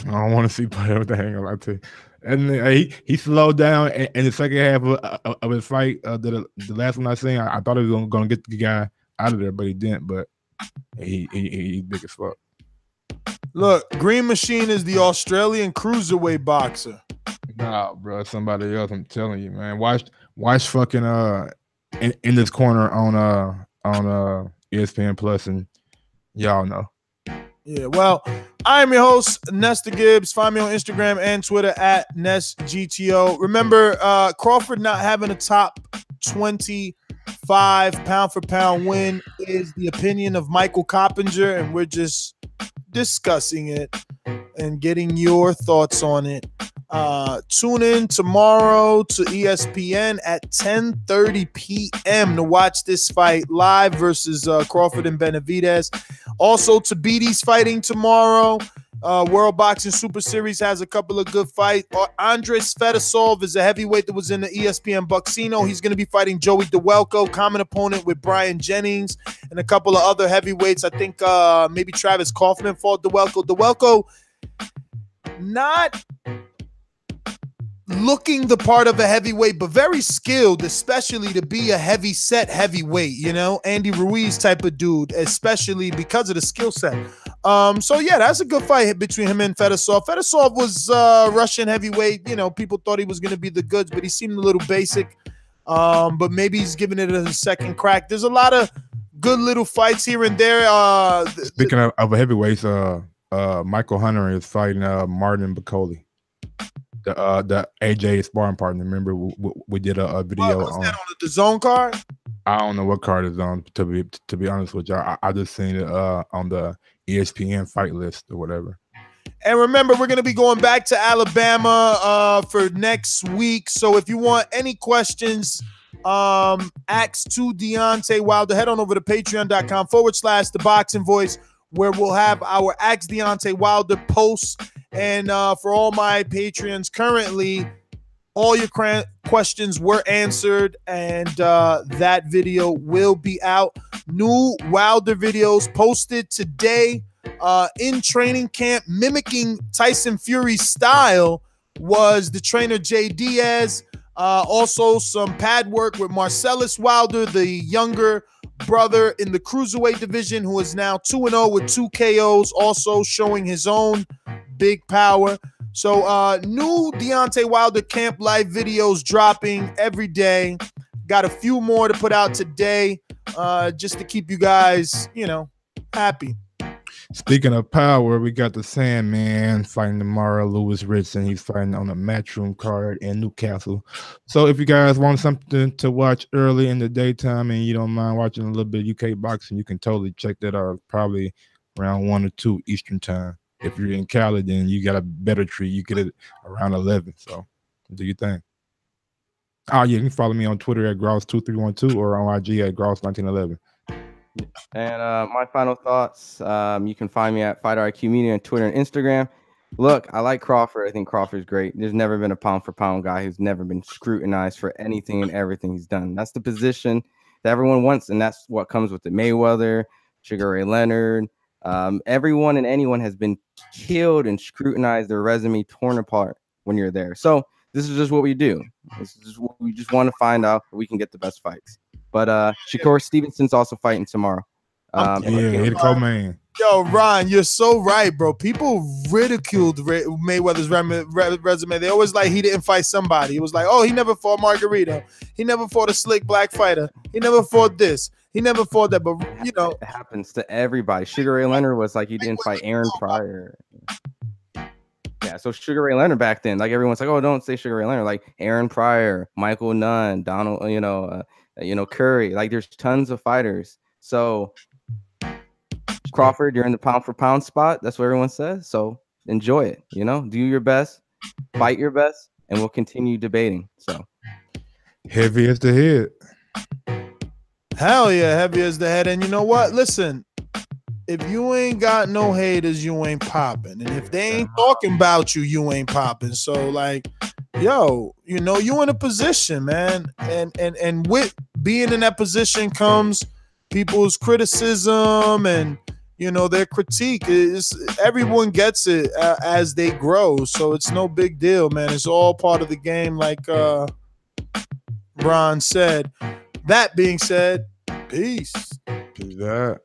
don't want to see Player with the hang on. I tell you. And he slowed down in the second half of his fight. The last one I seen, I thought he was gonna get the guy out of there, but he didn't. But he big as fuck. Look, Green Machine is the Australian cruiserweight boxer. Nah, bro, somebody else. I'm telling you, man. Watch fucking in this corner on ESPN Plus, and y'all know. Yeah, well, I am your host, Nesta Gibbs. Find me on Instagram and Twitter at NestGTO. Remember, Crawford not having a top 25 pound for pound win is the opinion of Michael Coppinger, and we're just discussing it and getting your thoughts on it. Tune in tomorrow to ESPN at 10:30 p.m. to watch this fight live versus Crawford and Benavidez. Also, ThaBeatie's fighting tomorrow. World Boxing Super Series has a couple of good fights. Andres Fedosov is a heavyweight that was in the ESPN Bucksino. He's going to be fighting Joey DeWelko, common opponent with Brian Jennings, and a couple of other heavyweights. I think maybe Travis Kaufman fought DeWelko. DeWelko not looking the part of a heavyweight, but very skilled, especially to be a heavyweight, you know, Andy Ruiz type of dude, especially because of the skill set. So yeah, that's a good fight between him and Fedosov. Fedosov was Russian heavyweight. You know, people thought he was going to be the goods, but he seemed a little basic. But maybe he's giving it a second crack. There's a lot of good little fights here and there. Speaking of heavyweights, Michael Hunter is fighting Martin Bacoli. The AJ sparring partner. Remember, we did a video on that on the DAZN card. I don't know what card is on. To be honest with y'all, I just seen it on the ESPN fight list or whatever. And remember, we're going to be going back to Alabama for next week. So if you want any questions, ask to Deontay Wilder, head on over to patreon.com/ThaBoxingVoice, where we'll have our Ask Deontay Wilder posts. And for all my Patreons currently, all your questions were answered, and that video will be out. New Wilder videos posted today in training camp, mimicking Tyson Fury's style, was the trainer Jay Diaz. Also some pad work with Marcellus Wilder, the younger brother in the cruiserweight division, who is now 2-0 with 2 KOs, also showing his own big power. So new Deontay Wilder camp live videos dropping every day. Got a few more to put out today just to keep you guys, you know, happy. Speaking of power, we got the Sandman fighting tomorrow. Lewis Ritson, he's fighting on a Matchroom card in Newcastle. So if you guys want something to watch early in the daytime and you don't mind watching a little bit of UK boxing, you can totally check that out probably around 1 or 2 Eastern time. If you're in Cali, then you got a better treat. You get it around 11. So do your thing. Oh, yeah, you can follow me on Twitter at Gross2312 or on IG at Gross1911. And my final thoughts, you can find me at Fighter IQ Media on Twitter and Instagram. Look, I like Crawford. I think Crawford's great. There's never been a pound-for-pound guy who's never been scrutinized for anything and everything he's done. That's the position that everyone wants, and that's what comes with it. Mayweather, Sugar Ray Leonard. Everyone and anyone has been killed and scrutinized, their resume torn apart when you're there. So this is just what we do. This is just what we just want to find out if we can get the best fights. But Shakur Stevenson's also fighting tomorrow. He the co-main. Yo, Ron, you're so right, bro. People ridiculed Mayweather's resume. They always like he didn't fight somebody. It was like, oh, he never fought Margarita. He never fought a slick black fighter. He never fought this. He never fought that. But, you know. It happens to everybody. Sugar Ray Leonard was like he didn't fight Aaron Pryor. Yeah, so Sugar Ray Leonard back then, like everyone's like, oh, don't say Sugar Ray Leonard. Like Aaron Pryor, Michael Nunn, Donald, Curry. Like there's tons of fighters. So Crawford, you're in the pound for pound spot. That's what everyone says. So enjoy it. Do your best, fight your best, and we'll continue debating. So heavy as the head. Hell yeah, heavy as the head. And you know what? Listen, if you ain't got no haters, you ain't popping. And if they ain't talking about you, you ain't popping. So like, yo, you in a position, man. And with being in that position comes people's criticism and their critique. Is everyone gets it as they grow, so it's no big deal, man. It's all part of the game, like Ron said. That being said, peace. Peace out.